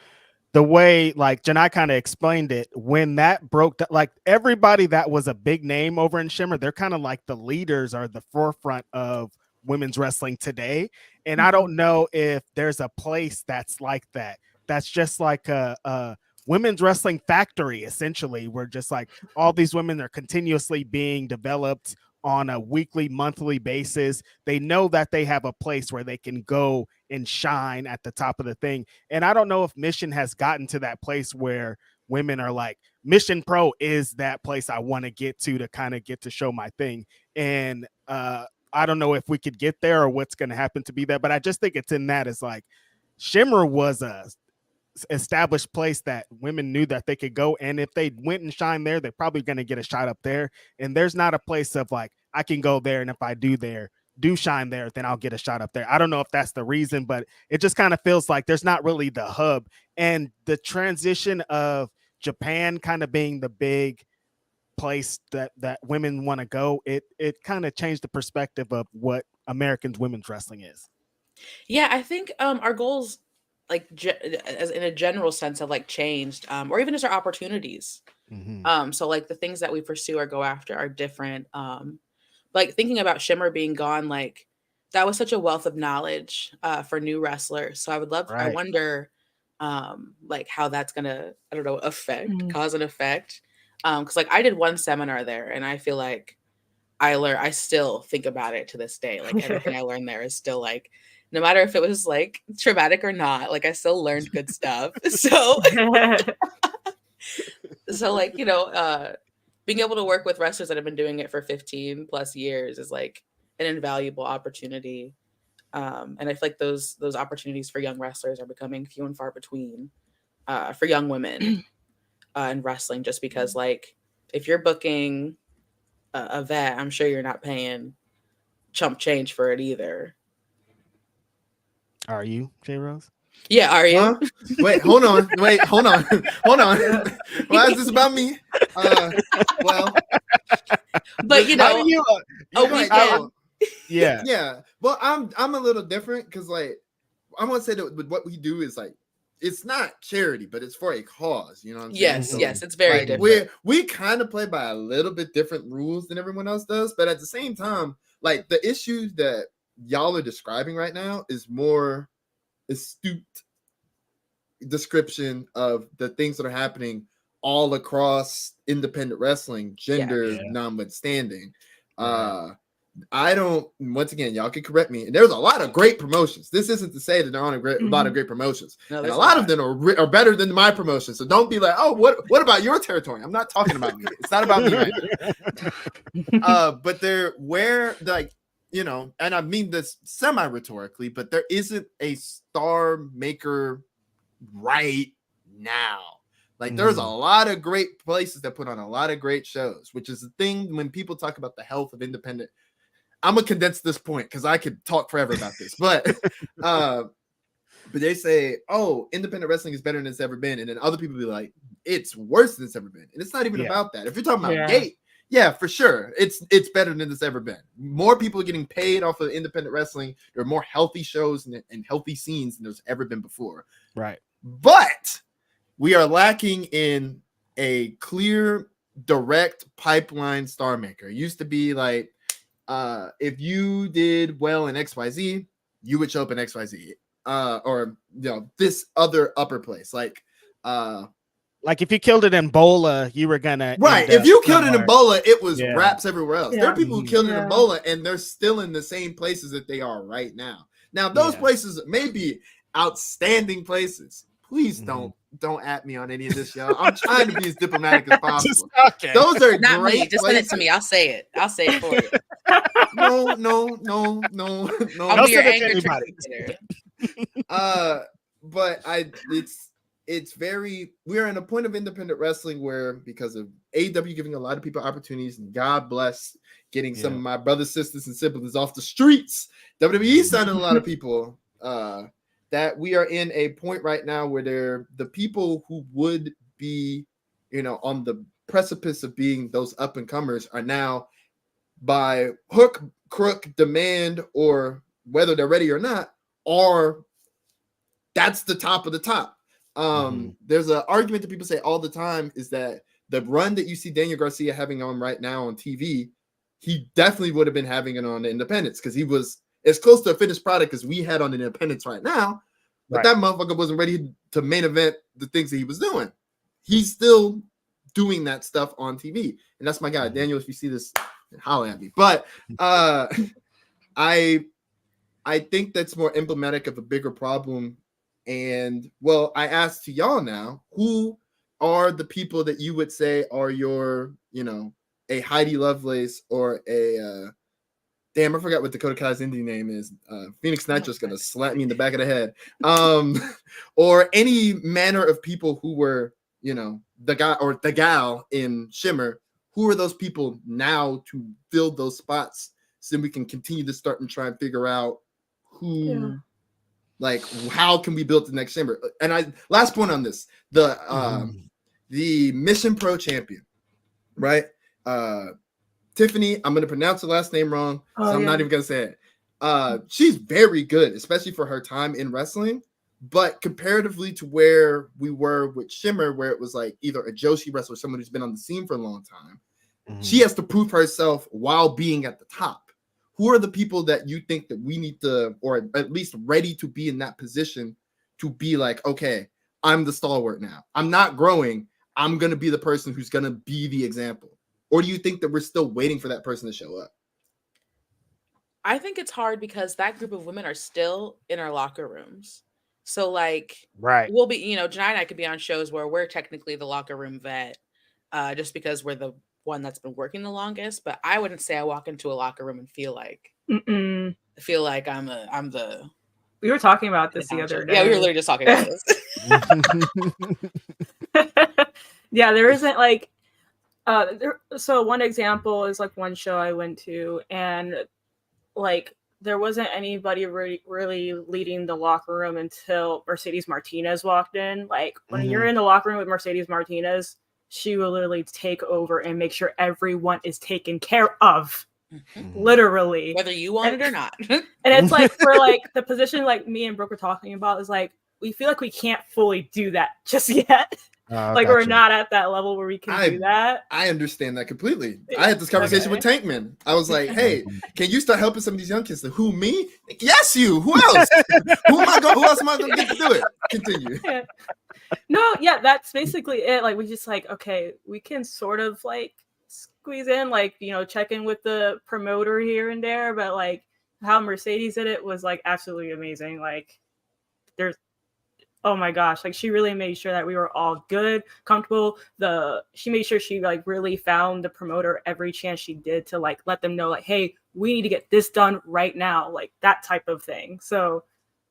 The way like Janai kind of explained it, when that broke, like everybody that was a big name over in Shimmer, they're kind of like the leaders or the forefront of women's wrestling today. And I don't know if there's a place that's like that. That's just like a women's wrestling factory, essentially, where just like all these women are continuously being developed on a weekly, monthly basis. They know that they have a place where they can go and shine at the top of the thing. And I don't know if Mission has gotten to that place where women are like, Mission Pro is that place I want to get to kind of get to show my thing. And I don't know if we could get there or what's going to happen to be there, but I just think it's in that. It's like Shimmer was a established place that women knew that they could go, and if they went and shined there, they're probably going to get a shot up there. And there's not a place of like, I can go there, and if I do shine there, then I'll get a shot up there. I don't know if that's the reason, but it just kind of feels like there's not really the hub. And the transition of Japan kind of being the big place that women want to go, it kind of changed the perspective of what Americans women's wrestling is. Yeah, I think our goals, like as in a general sense, have like changed, or even just our opportunities. So like the things that we pursue or go after are different. Like thinking about Shimmer being gone, like that was such a wealth of knowledge for new wrestlers. So I wonder like how that's gonna, I don't know, cause and effect. Because like I did one seminar there, and I feel like I still think about it to this day. Like everything I learned there is still like, no matter if it was like traumatic or not, like I still learned good stuff. So like, being able to work with wrestlers that have been doing it for 15 plus years is like an invaluable opportunity. And I feel like those opportunities for young wrestlers are becoming few and far between for young women in wrestling, just because like if you're booking a vet, I'm sure you're not paying chump change for it either. Are you, J Rose? Yeah, are you? Huh? Wait, hold on. Why is this about me? Well, but yeah. Well, I'm a little different because like I want to say that what we do is like it's not charity, but it's for a cause. You know what I'm saying? Yes, it's very like, different. We kind of play by a little bit different rules than everyone else does, but at the same time, like the issues that y'all are describing right now is more astute description of the things that are happening all across independent wrestling, gender notwithstanding. I don't, once again, y'all can correct me, and there's a lot of great promotions. This isn't to say that there aren't a lot of great promotions. No, and a lot of them are better than my promotion. So don't be like, oh, what about your territory? I'm not talking about me. It's not about me right now. But like, and I mean this semi-rhetorically, but there isn't a star maker right now. Like there's a lot of great places that put on a lot of great shows, which is the thing when people talk about the health of independent. I'm gonna condense this point because I could talk forever about this, but they say, oh, independent wrestling is better than it's ever been, and then other people be like, it's worse than it's ever been, and it's not even about that. If you're talking about gate, yeah, for sure, it's better than it's ever been. More people are getting paid off of independent wrestling. There are more healthy shows and healthy scenes than there's ever been before. Right, but we are lacking in a clear, direct pipeline star maker. It used to be like, if you did well in XYZ, you would show up in XYZ, or this other upper place. Like if you killed it in Bola, you were gonna if you killed it in Bola, it was raps everywhere else. Yeah. There are people who killed it in Bola, and they're still in the same places that they are right now. Now, those places may be outstanding places. Please don't at me on any of this, y'all. I'm trying to be as diplomatic as possible. Those are not great me. Just send it to me. I'll say it for you. No. I'll be your anger translator. But it's very, we are in a point of independent wrestling where, because of AEW giving a lot of people opportunities, and God bless getting some of my brothers, sisters, and siblings off the streets, WWE signing a lot of people, that we are in a point right now where the people who would be, on the precipice of being those up and comers are now, by hook, crook, demand, or whether they're ready or not, that's the top of the top. There's an argument that people say all the time is that the run that you see Daniel Garcia having on right now on TV, he definitely would have been having it on the independents, because he was as close to a finished product as we had on the independents right now, but that motherfucker wasn't ready to main event the things that he was doing. he's still doing that stuff on TV, and that's my guy, Daniel. If you see this, holler at me. But I think that's more emblematic of a bigger problem. And well, I asked to y'all now, who are the people that you would say are your, a Heidi Lovelace or a damn, I forgot what Dakota Kai's Indian name is. Phoenix Nitro's gonna slap me in the back of the head. Or any manner of people who were, the guy or the gal in Shimmer. Who are those people now to fill those spots so we can continue to start and try and figure out who, like, how can we build the next Shimmer? And last point on this, the Mission Pro champion, right? Tiffany, I'm going to pronounce her last name wrong, so I'm not even going to say it. She's very good, especially for her time in wrestling. But comparatively to where we were with Shimmer, where it was like either a Joshi wrestler, someone who's been on the scene for a long time, she has to prove herself while being at the top. Who are the people that you think that we need to, or at least ready to be in that position to be like, okay, I'm the stalwart now. I'm not growing. I'm going to be the person who's going to be the example. Or do you think that we're still waiting for that person to show up? I think it's hard because that group of women are still in our locker rooms. So like, we'll be, Janai and I could be on shows where we're technically the locker room vet, just because we're the one that's been working the longest. But I wouldn't say I walk into a locker room and feel like I'm the. We were talking about this the other day. Yeah, we were literally just talking about this. Yeah, there isn't like. So one example is like one show I went to, and like there wasn't anybody really leading the locker room until Mercedes Martinez walked in. Like when you're in the locker room with Mercedes Martinez, she will literally take over and make sure everyone is taken care of. Literally, whether you want it or not. And it's like for like the position like me and Brooke were talking about is like we feel like we can't fully do that just yet. Like we're not at that level where we can do that. I understand that completely. I had this conversation with Tankman. I was like, "Hey, can you start helping some of these young kids?" Who, me? Yes, you. Who else? Who else am I going to get to do it? Continue. Yeah. No, yeah, that's basically it. Like we just like, okay, we can sort of like squeeze in, like, check in with the promoter here and there, but like how Mercedes did it was like absolutely amazing. Like oh my gosh, like she really made sure that we were all good, comfortable. She made sure she like really found the promoter every chance she did to like let them know like, hey, we need to get this done right now, like that type of thing. So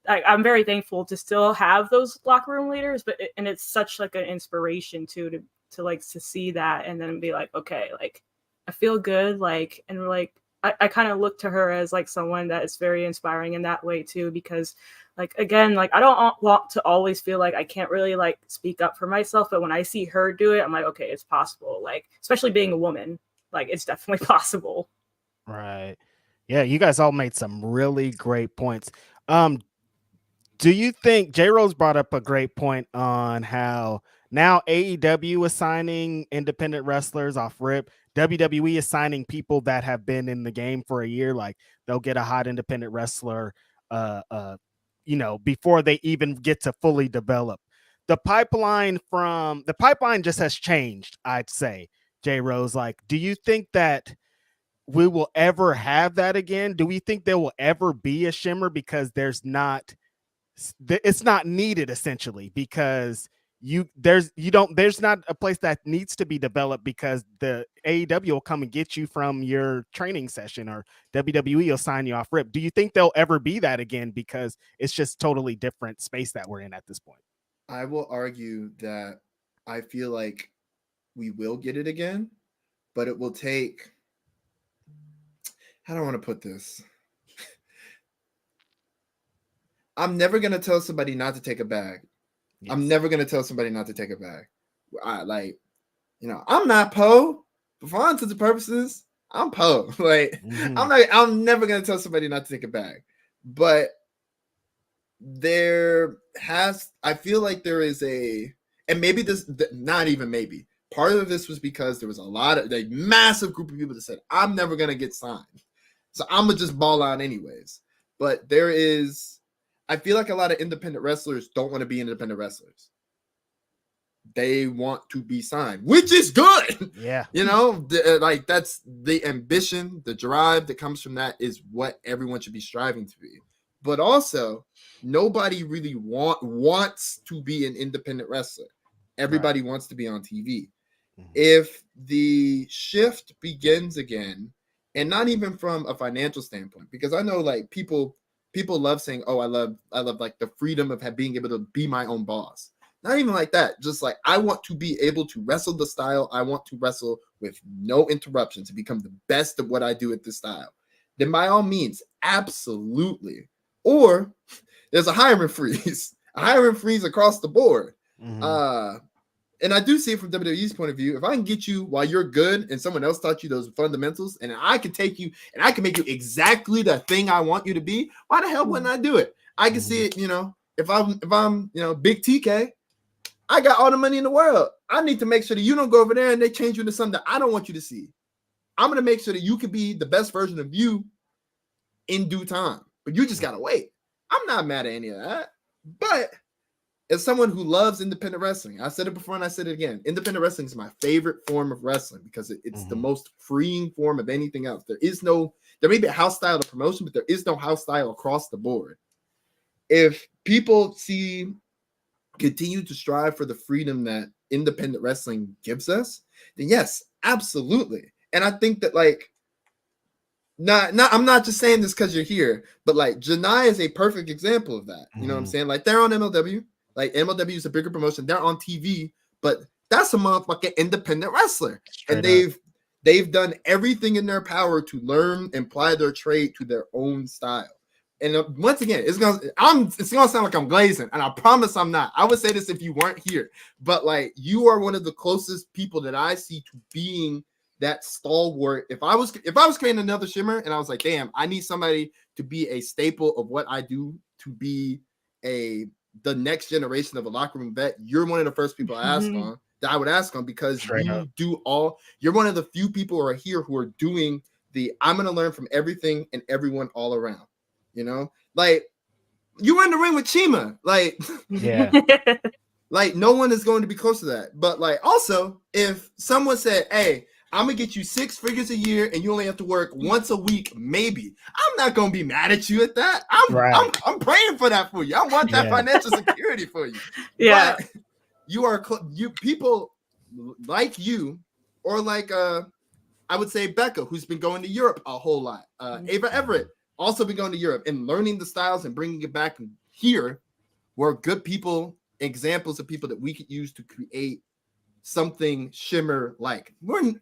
I'm very thankful to still have those locker room leaders, and it's such like an inspiration too to like to see that and then be like, okay, like I feel good, like, and like I kind of look to her as like someone that is very inspiring in that way too, because like, again, like I don't want to always feel like I can't really like speak up for myself, but when I see her do it, I'm like, okay, it's possible. Like, especially being a woman, like it's definitely possible. Right. Yeah, you guys all made some really great points. Do you think J Rose brought up a great point on how now AEW is signing independent wrestlers off rip? WWE is signing people that have been in the game for a year. Like they'll get a hot independent wrestler, before they even get to fully develop. The pipeline just has changed, I'd say, J Rose. Like, do you think that we will ever have that again? Do we think there will ever be a Shimmer because it's not needed essentially because there's not a place that needs to be developed because the AEW will come and get you from your training session or WWE will sign you off rip. Do you think there'll ever be that again because it's just totally different space that we're in at this point? I will argue that I feel like we will get it again, but it will take, how do I want to put this? I'm never going to tell somebody not to take a bag. Yes. I'm never going to tell somebody not to take a bag. I'm not Poe. For all intents and purposes, I'm Poe. Like, I'm never going to tell somebody not to take a bag. But I feel like there is and maybe this, not even maybe, part of this was because there was a massive group of people that said, I'm never going to get signed. So I'm going to just ball out anyways. But I feel like a lot of independent wrestlers don't want to be independent wrestlers. they want to be signed, which is good. Yeah. You know, like that's the ambition, the drive that comes from that is what everyone should be striving to be. But also, nobody really wants to be an independent wrestler. Everybody wants to be on TV. If the shift begins again, and not even from a financial standpoint, because I know like people love saying, "Oh, I love like the freedom of being able to be my own boss." Not even like that. Just like I want to be able to wrestle the style. I want to wrestle with no interruptions to become the best of what I do at this style. Then by all means, absolutely. Or there's a hiring freeze, across the board. And I do see it from WWE's point of view. If I can get you while you're good and someone else taught you those fundamentals, and I can take you and I can make you exactly the thing I want you to be, why the hell wouldn't I do it? I can see it, you know, if I'm, you know, big TK, I got all the money in the world. I need to make sure that you don't go over there and they change you into something that I don't want you to see. I'm going to make sure that you can be the best version of you in due time, but you just got to wait. I'm not mad at any of that, but as someone who loves independent wrestling, I said it before and I said it again. Independent wrestling is my favorite form of wrestling because it's the most freeing form of anything else. There may be a house style of promotion, but there is no house style across the board. If people continue to strive for the freedom that independent wrestling gives us, then yes, absolutely. And I think that like, I'm not just saying this because you're here, but like Janai is a perfect example of that. You know what I'm saying? Like they're on MLW. Like MLW is a bigger promotion. They're on TV, but that's a motherfucking independent wrestler. And they've done everything in their power to learn and apply their trade to their own style. And once again, it's gonna sound like I'm glazing, and I promise I'm not. I would say this if you weren't here, but like you are one of the closest people that I see to being that stalwart. If I was creating another Shimmer, and I was like, damn, I need somebody to be a staple of what I do to be the next generation of a locker room vet, you're one of the first people I would ask on because you're one of the few people who are here who are doing I'm going to learn from everything and everyone all around, you know, like you were in the ring with Chima, like, yeah, like no one is going to be close to that. But like, also if someone said, hey, I'm gonna get you 6 figures a year and you only have to work once a week, maybe. I'm not gonna be mad at you at that. I'm praying for that for you. I want that financial security for you. Yeah. But you people like you, or like I would say Becca, who's been going to Europe a whole lot. Ava Everett also been going to Europe and learning the styles and bringing it back here. Were good people, examples of people that we could use to create something Shimmer like.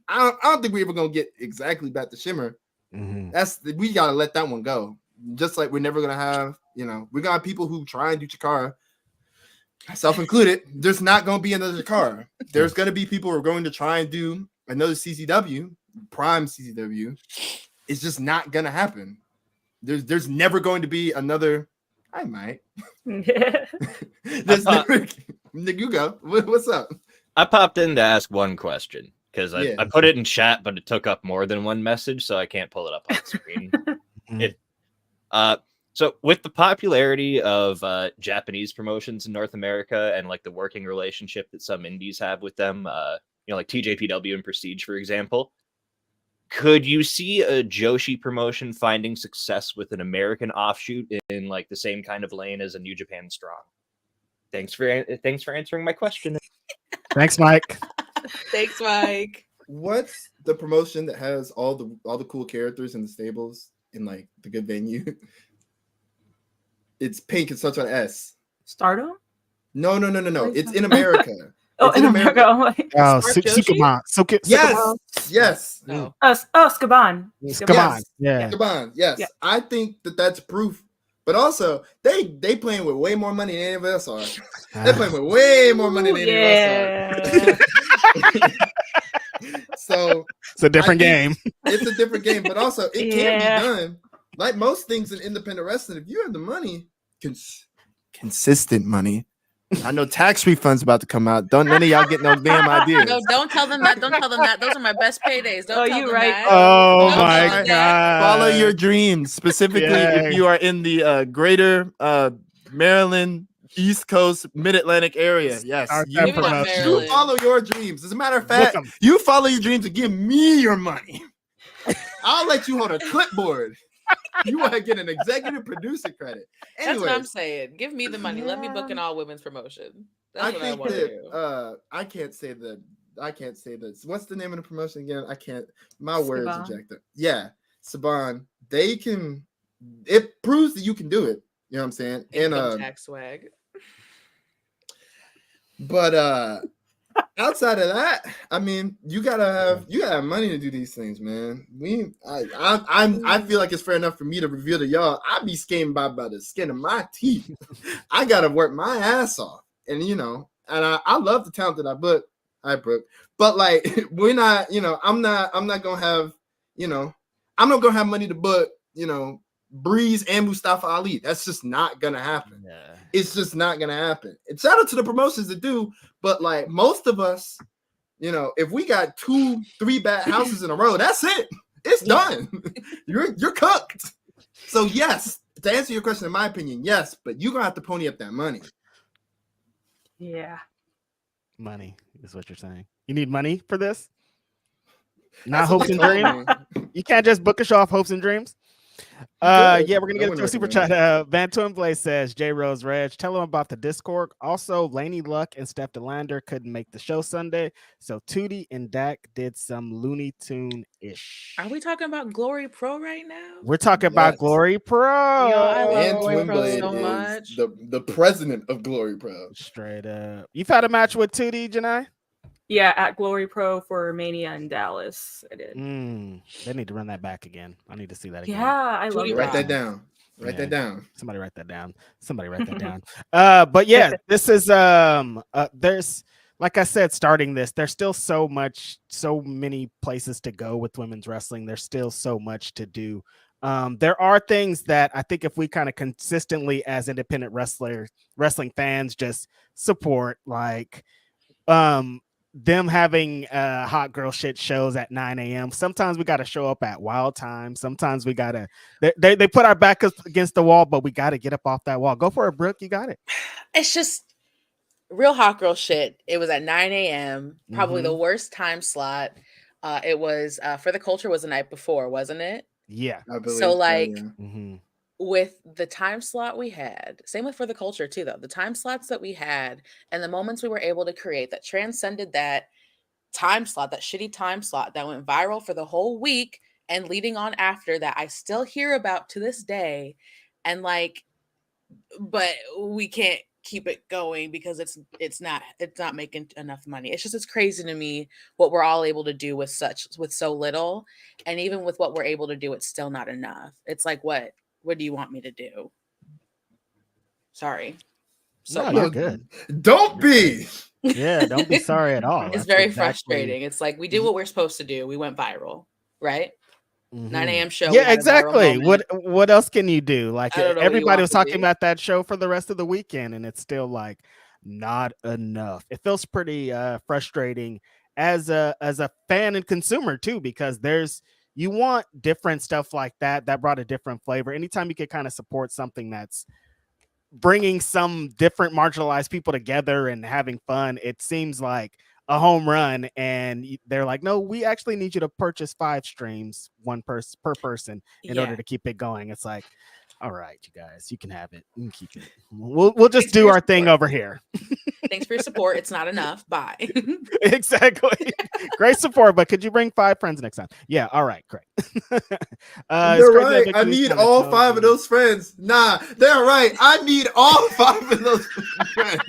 I don't think we're ever gonna get exactly back to Shimmer. We gotta let that one go. Just like we're never gonna have, you know, we got people who try and do Chikara, myself included. There's not gonna be another Chikara. There's gonna be people who are going to try and do another CCW, prime CCW. It's just not gonna happen. There's never going to be another. I might. There's never. You go. What's up? I popped in to ask one question because I put it in chat, but it took up more than one message, so I can't pull it up on screen. So with the popularity of Japanese promotions in North America and like the working relationship that some indies have with them, you know, like TJPW and Prestige, for example, could you see a Joshi promotion finding success with an American offshoot in like the same kind of lane as a New Japan Strong? Thanks for answering my question. Thanks, Mike. Thanks, Mike. What's the promotion that has all the cool characters in the stables in like the good venue? It's pink and starts on S. Stardom? No. It's in America. In America. Sukaban. Yes. No. Skaban. Skaban. Yeah. Skaban. Yes. Yeah. I think that's proof. But also, they playing with way more money than any of us are. They're playing with way more money than any of us are. So it's a different game. It's a different game, but also it can be done. Like most things in independent wrestling, if you have the money, consistent money. I know tax refunds about to come out. Don't none of y'all get no damn ideas. No, don't tell them that. Don't tell them that. Those are my best paydays. Don't tell them that. Oh my God. Follow your dreams. Specifically, if you are in the greater Maryland, East Coast, Mid-Atlantic area. Yes, Start you, that Maybe not promotion. you Maryland. follow your dreams. As a matter of Book fact, 'em. you follow your dreams and give me your money. I'll let you hold a clipboard. You want to get an executive producer credit. That's what I'm Anyways, saying. Give me the money. Let me book an all women's promotion. That's I what I think want to that do. I can't say this. What's the name of the promotion again? I can't. My words Saban. ejected. Yeah, Saban. They can. It proves that you can do it. You know what I'm saying? Income tax swag. But outside of that, I mean, you gotta have money to do these things, man. I feel like it's fair enough for me to reveal to y'all. I be skating by the skin of my teeth. I gotta work my ass off, and I love the talent that I book. But like we're not, I'm not gonna have, I'm not gonna have money to book, Breeze and Mustafa Ali. That's just not gonna happen. Yeah. It's just not gonna happen. And shout out to the promotions that do, but like most of us, if we got 2-3 bad houses in a row, that's it. It's done. You're cooked. So yes, to answer your question, in my opinion, yes, but you're gonna have to pony up that money. Yeah. Money is what you're saying. You need money for this? Not That's what hopes they and told dreams? me. You can't just book a show off hopes and dreams? Good. Yeah, we're gonna I get wouldn't into a super recommend chat. Van Twinblay says, J Rose Reg, tell them about the Discord. Also, Laney Luck and Steph DeLander couldn't make the show Sunday, so Tootie and Dak did some Looney Tune ish. Are we talking about Glory Pro right now? We're talking about Yes. Glory Pro. I love And Glory Twin Pro Blade so is much. the president of Glory Pro. Straight up. You've had a match with Tootie, Janai? Yeah, at Glory Pro for Mania in Dallas. I did. They need to run that back again. I need to see that again. Yeah, I love Tootie it. Write that Rock. down. Write Yeah. that down. Somebody write that down. Somebody write that down. But yeah, this is there's, like I said, starting this, there's still so many places to go with women's wrestling. There's still so much to do. There are things that I think if we kind of consistently as independent wrestling fans just support, like them having hot girl shit shows at 9 a.m. Sometimes we got to show up at wild time. Sometimes we got to, they put our back against the wall, but we got to get up off that wall. Go for it, Brooke. You got it. It's just real hot girl shit. It was at 9 a.m. Probably the worst time slot. It was For the Culture was the night before, wasn't it? Yeah. I believe So like yeah. with the time slot we had, same with For the Culture too, though. The time slots that we had and the moments we were able to create that transcended that time slot, that shitty time slot that went viral for the whole week and leading on after that, I still hear about to this day. And like, but we can't keep it going because it's not making enough money. It's crazy to me what we're all able to do with so little, and even with what we're able to do, it's still not enough. It's like, what do you want me to do? Sorry. So No, you're good. Don't be. Yeah, don't be sorry at all. it's That's very exactly- frustrating. It's like we did what we're supposed to do. We went viral, right? 9 a.m. show. we Yeah, had a viral exactly. moment. What else can you do? Like I don't know what you everybody want was from talking me. about that show for the rest of the weekend, and it's still like not enough. It feels pretty frustrating as a fan and consumer too, because you want different stuff like that brought a different flavor. Anytime you could kind of support something that's bringing some different marginalized people together and having fun, it seems like a home run. And they're like, no, we actually need you to purchase 5 streams, one per person, in order to keep it going. It's like, all right, you guys, you can have it. You can keep it. We'll just do our thing over here. Thanks for your support. It's not enough. Bye. Exactly. Great support, but could you bring 5 friends next time? Yeah, all right, great. They're right. I need all 5 of those friends. Nah, they're right. I need all 5 of those friends.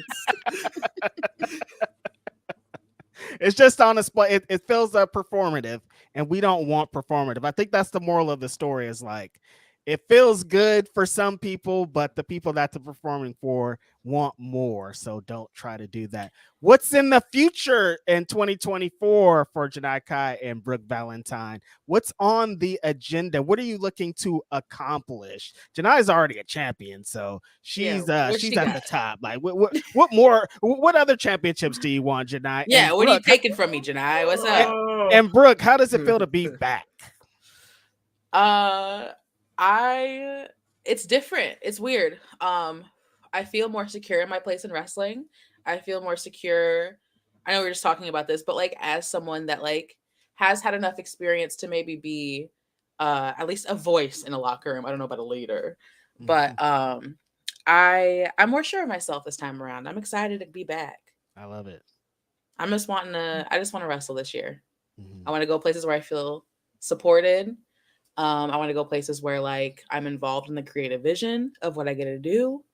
It's just on a spot. It feels performative, and we don't want performative. I think that's the moral of the story. Is like, it feels good for some people, but the people that they're performing for want more. So don't try to do that. What's in the future in 2024 for Janai Kai and Brooke Valentine? What's on the agenda? What are you looking to accomplish? Janai is already a champion, so she's at the top. Like, what more? What other championships do you want, Janai? Yeah, and what Brooke, are you taking from me, Janai? What's up? And Brooke, how does it feel to be back? It's different. It's weird. I I feel more secure in my place in wrestling. I feel more secure. I know we were just talking about this, but like as someone that like has had enough experience to maybe be at least a voice in a locker room. I don't know about a leader, but I'm more sure of myself this time around. I'm excited to be back. I love it. I just want to wrestle this year. I want to go places where I feel supported. I want to go places where like I'm involved in the creative vision of what I get to do.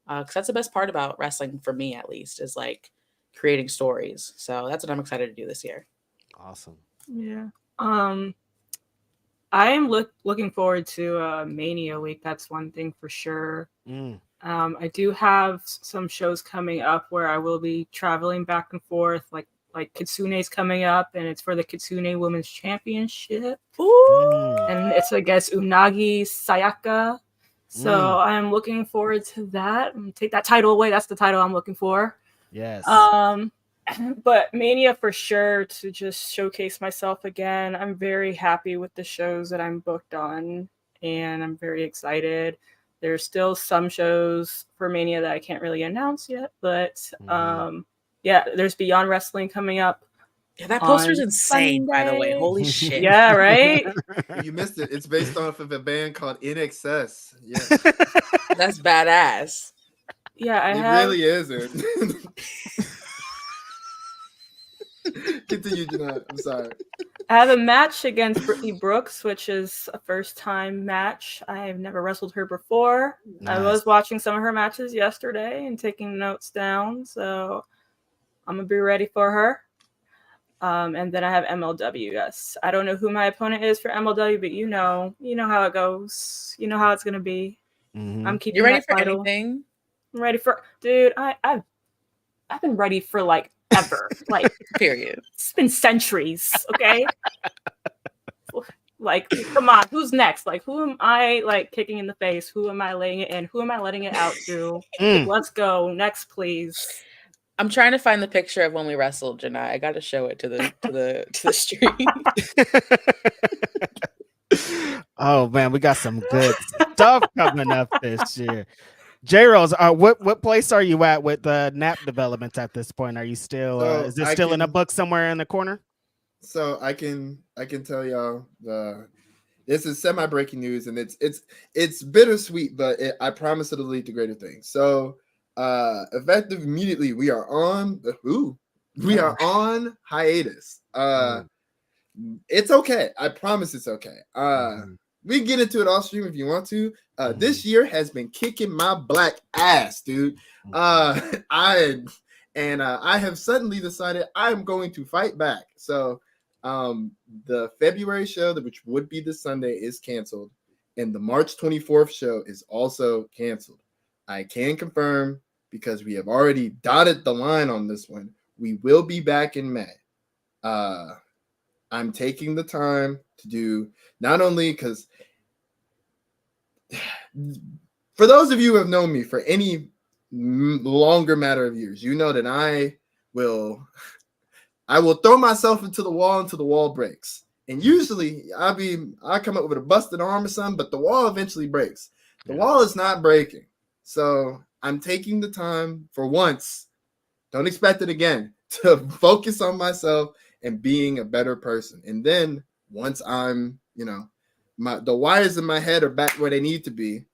Because that's the best part about wrestling for me, at least, is like creating stories. So that's what I'm excited to do this year. Awesome. Yeah. I am looking forward to Mania week. That's one thing for sure. I do have some shows coming up where I will be traveling back and forth. Like Kitsune's coming up, and it's for the Kitsune Women's Championship. Ooh. And it's against Unagi Sayaka. So I'm looking forward to that. Take that title away. That's the title I'm looking for. Yes. But Mania for sure, to just showcase myself again. I'm very happy with the shows that I'm booked on, and I'm very excited. There's still some shows for Mania that I can't really announce yet, but yeah, there's Beyond Wrestling coming up. Yeah, that poster's insane, by the way. Holy shit. Yeah, right? You missed it. It's based off of a band called In Excess. Yeah, That's badass. Yeah, it really isn't. Continue, Janai. I'm sorry. I have a match against Brittany Brooks, which is a first-time match. I've never wrestled her before. Nice. I was watching some of her matches yesterday and taking notes down, so I'm going to be ready for her. And then I have MLW, yes. I don't know who my opponent is for MLW, but you know how it goes. You know how it's going to be. I'm keeping You ready for title. anything? I'm ready for... Dude, I've been ready for, like, ever. Like, period. It's been centuries, okay? Like, come on, who's next? Like, who am I, like, kicking in the face? Who am I laying it in? Who am I letting it out to? Let's go. Next, please. I'm trying to find the picture of when we wrestled, Janai. I got to show it to the stream. Oh man, we got some good stuff coming up this year. J Rose, what place are you at with the NAP developments at this point? Are you still is this still in a book somewhere in the corner? So I can tell y'all this is semi-breaking news, and it's bittersweet, but I promise it'll lead to greater things. So effective immediately, we are on hiatus. It's okay. I promise it's okay. We can get into it off stream if you want to. This year has been kicking my black ass, dude. I have suddenly decided I'm going to fight back. So the February show, which would be this Sunday, is canceled, and the March 24th show is also canceled. I can confirm, because we have already dotted the line on this one, we will be back in May. I'm taking the time to do, not only because for those of you who have known me for any longer matter of years, you know that I will throw myself into the wall until the wall breaks. And usually I come up with a busted arm or something, but the wall eventually breaks. The wall is not breaking. So I'm taking the time for once, don't expect it again, to focus on myself and being a better person. And then once I'm, the wires in my head are back where they need to be,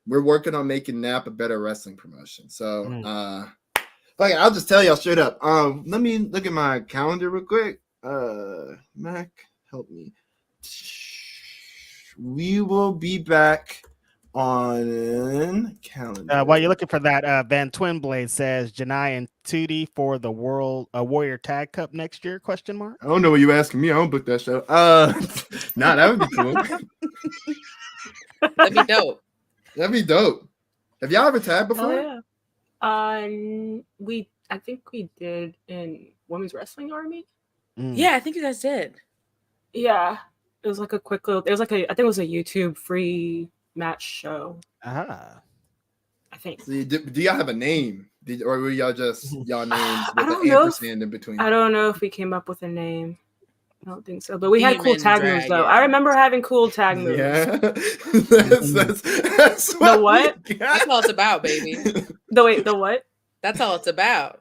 we're working on making NAP a better wrestling promotion. So I'll just tell y'all straight up. Let me look at my calendar real quick. Mac, help me. We will be back on calendar. While you're looking for that, Van Twin Blade says Janai and Tootie for the World Warrior Tag Cup next year? ? I don't know what you asking me. I don't book that show. Nah, that would be cool. That'd be dope. That'd be dope. Have y'all ever tagged before? Oh, yeah. I think we did in Women's Wrestling Army. Yeah, I think you guys did. Yeah, it was like a quick little. It was like I think it was a YouTube free match show. I think. So do y'all have a name, or were y'all just y'all names with an ampersand in between? I don't know if we came up with a name. I don't think so. But we had cool Demon tag moves though. I dragon. remember having cool tag moves. Yeah, that's The what? That's all it's about, baby. The what? That's all it's about.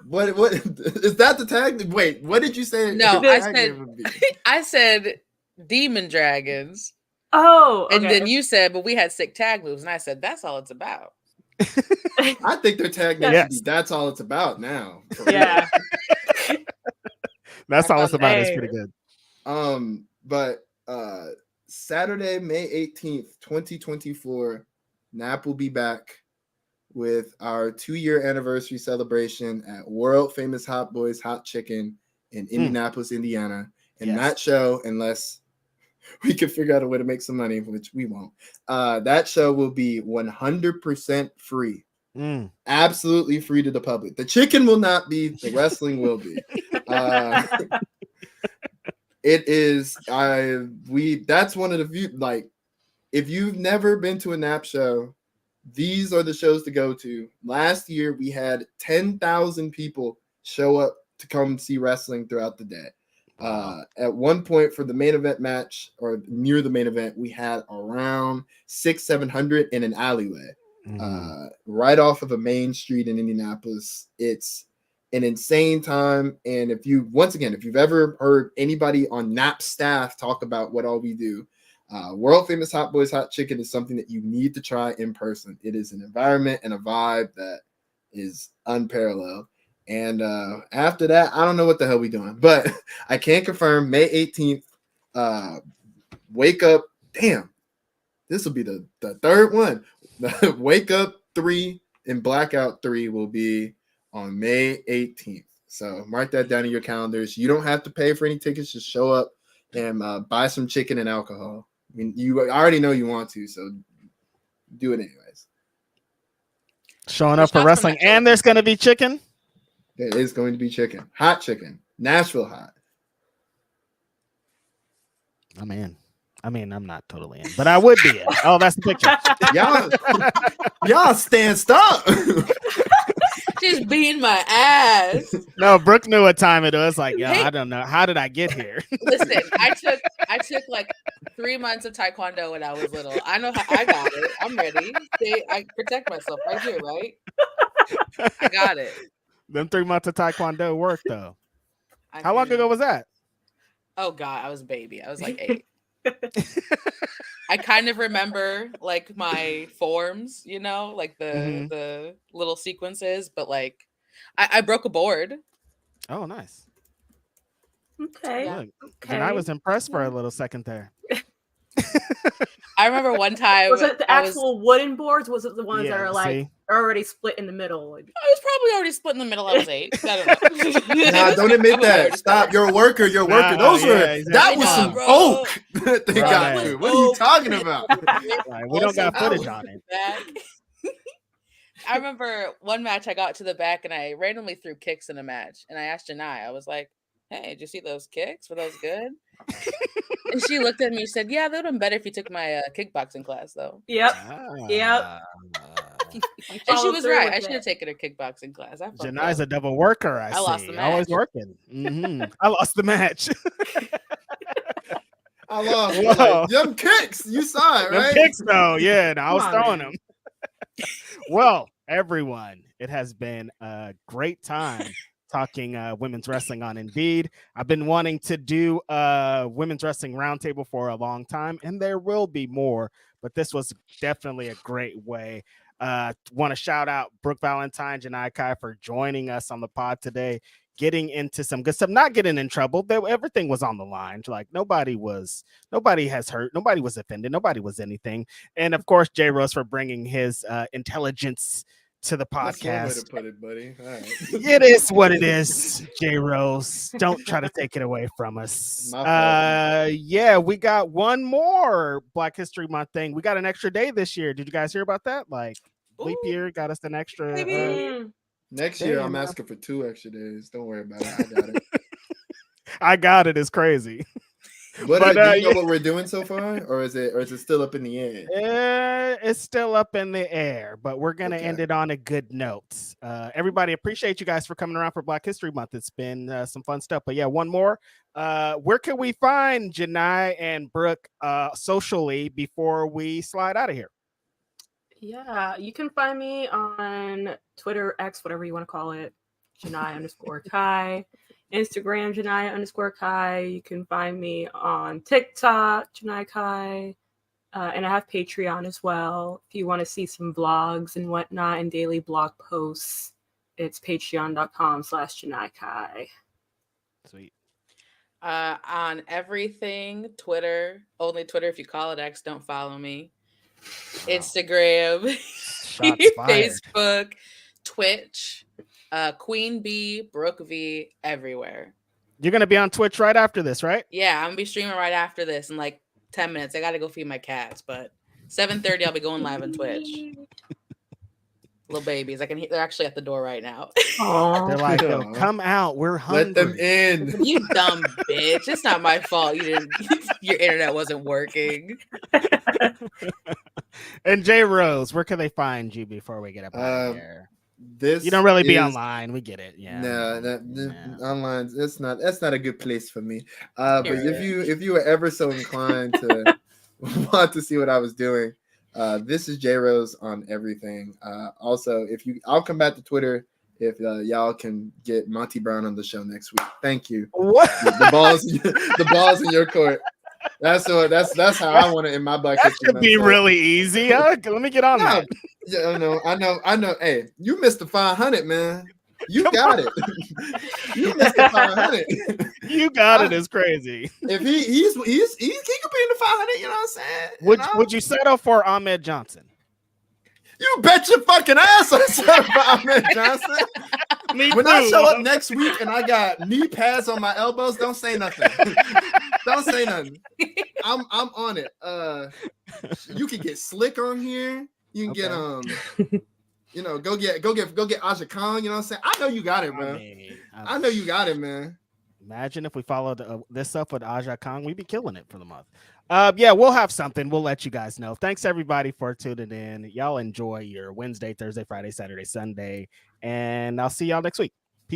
What is that the tag? Wait, what did you say? No, the I tag said name would be? I said demon dragons. Oh, okay. And then you said, but we had sick tag moves, and I said that's all it's about. I think their tag name should be Yes. "That's all it's about" now. for real. Yeah. That's all it's about. It's Hey. pretty good. But Saturday, May 18th, 2024, Nap will be back with our 2-year anniversary celebration at world famous Hot Boys Hot Chicken in Indianapolis, Indiana. And that show, unless we can figure out a way to make some money, which we won't, that show will be 100% free. Absolutely free to the public. The chicken will not be, the wrestling will be. It is that's one of the few, like, if you've never been to a Nap show, these are the shows to go to. Last year we had 10,000 people show up to come see wrestling throughout the day. At one point for the main event match, or near the main event, we had around 600-700 in an alleyway. Right off of a main street in Indianapolis. It's an insane time. And if you've ever heard anybody on Nap staff talk about what all we do, world famous Hot Boys Hot Chicken is something that you need to try in person. It is an environment and a vibe that is unparalleled. And after that, I don't know what the hell we're doing, but I can confirm May 18th. Wake Up. Damn, this will be the third one. Wake Up 3 and Blackout 3 will be on May 18th. So mark that down in your calendars. You don't have to pay for any tickets. Just show up and buy some chicken and alcohol. I mean, you already know you want to, so do it anyways. Showing up for wrestling, and there's going to be chicken. There is going to be chicken. Hot chicken. Nashville hot. I'm in. I mean, I'm not totally in, but I would be in. Oh, that's the picture. Y'all stand up. She's beating my ass. No, Brooke knew what time it was. Like, yo, I don't know. How did I get here? Listen, I took like 3 months of Taekwondo when I was little. I know how I got it. I'm ready. See, I protect myself right here, right? I got it. Them 3 months of Taekwondo worked though. How long ago was that? Oh God, I was a baby. I was like 8. I kind of remember like my forms, you know, like the little sequences, but like I broke a board. Oh, nice. Okay. Yeah. And I was impressed for a little second there. I remember one time. Was it the actual wooden boards? Was it the ones that are like already split in the middle? I was probably already split in the middle. I was 8. I don't know. Nah, don't admit that. Stop. You're a worker. You're a worker. Those were exactly. That was some oak that they got through. What are you talking about? Right, we don't got footage on it. I remember one match I got to the back and I randomly threw kicks in a match. And I asked Janai, I was like, hey, did you see those kicks? Were those good? And she looked at me and said, yeah, they would have been better if you took my kickboxing class, though. Yep. And she was right. I should have taken a kickboxing class. Janai's a double worker, I see. Lost the match. Always working. I lost the match. I lost. Like, them kicks. You saw it, right? Them kicks, though. Yeah, I was throwing them. Well, everyone, it has been a great time talking women's wrestling on Indeed. I've been wanting to do a women's wrestling roundtable for a long time, and there will be more, but this was definitely a great way. Want to shout out Brooke Valentine, Janai Kai for joining us on the pod today, getting into some good stuff, not getting in trouble. Everything was on the line. Like nobody has hurt, nobody was offended, nobody was anything. And of course, J Rose for bringing his intelligence to the podcast. That's one way to put it, buddy. All right. It is what it is, J Rose. Don't try to take it away from us. Yeah, we got one more Black History Month thing. We got an extra day this year. Did you guys hear about that? Like leap year got us an extra. Next year, I'm asking for 2 extra days. Don't worry about it. I got it. I got it. It's crazy. What But, do you know yeah. what we're doing so far, or is it still up in the air? It's still up in the air, but we're gonna Okay. end it on a good note. Everybody, appreciate you guys for coming around for Black History Month. It's been some fun stuff. But yeah, one more. Where can we find Janai and Brooke socially before we slide out of here? Yeah, you can find me on Twitter, X, whatever you want to call it, Janai_Kai. Instagram, Janai_Kai. You can find me on TikTok, Janai Kai. And I have Patreon as well. If you want to see some vlogs and whatnot and daily blog posts, it's patreon.com/Janai Kai. Sweet. On everything, Twitter, only Twitter. If you call it X, don't follow me. Wow. Instagram, Shots fired. Facebook, Twitch, Queen B, Brooke V, everywhere. You're gonna be on Twitch right after this, right? Yeah, I'm gonna be streaming right after this in like 10 minutes. I gotta go feed my cats, but 7:30 I'll be going live on Twitch. Little babies, they're actually at the door right now. They're like, yo, come out, we're hungry. Let them in. You dumb bitch. It's not my fault. Your internet wasn't working. And J Rose, where can they find you before we get up out of here? You don't really be online. We get it. Yeah. No, online. That's not a good place for me. But if you were ever so inclined to want to see what I was doing, this is J Rose on everything. Also, I'll come back to Twitter if y'all can get Monty Brown on the show next week. Thank you. What? The balls in your court. That's how I want it in my Black That History could Month. be really easy. Let me get on that. Yeah, I know. Hey, you missed the 500, man. You got it. You missed the 500. You got it. Is crazy. If he could be in the 500, you know what I'm saying? Would you settle for Ahmed Johnson? You bet your fucking ass I settle for Ahmed Johnson. When I show up next week and I got knee pads on my elbows, don't say nothing. Don't say nothing. I'm on it. You can get Slick on here. You can get go get Aja Khan. You know what I'm saying? I know you got it, bro. I know you got it, man. Imagine if we followed this up with Aja Khan, we'd be killing it for the month. Yeah, we'll have something. We'll let you guys know. Thanks everybody for tuning in. Y'all enjoy your Wednesday, Thursday, Friday, Saturday, Sunday, and I'll see y'all next week.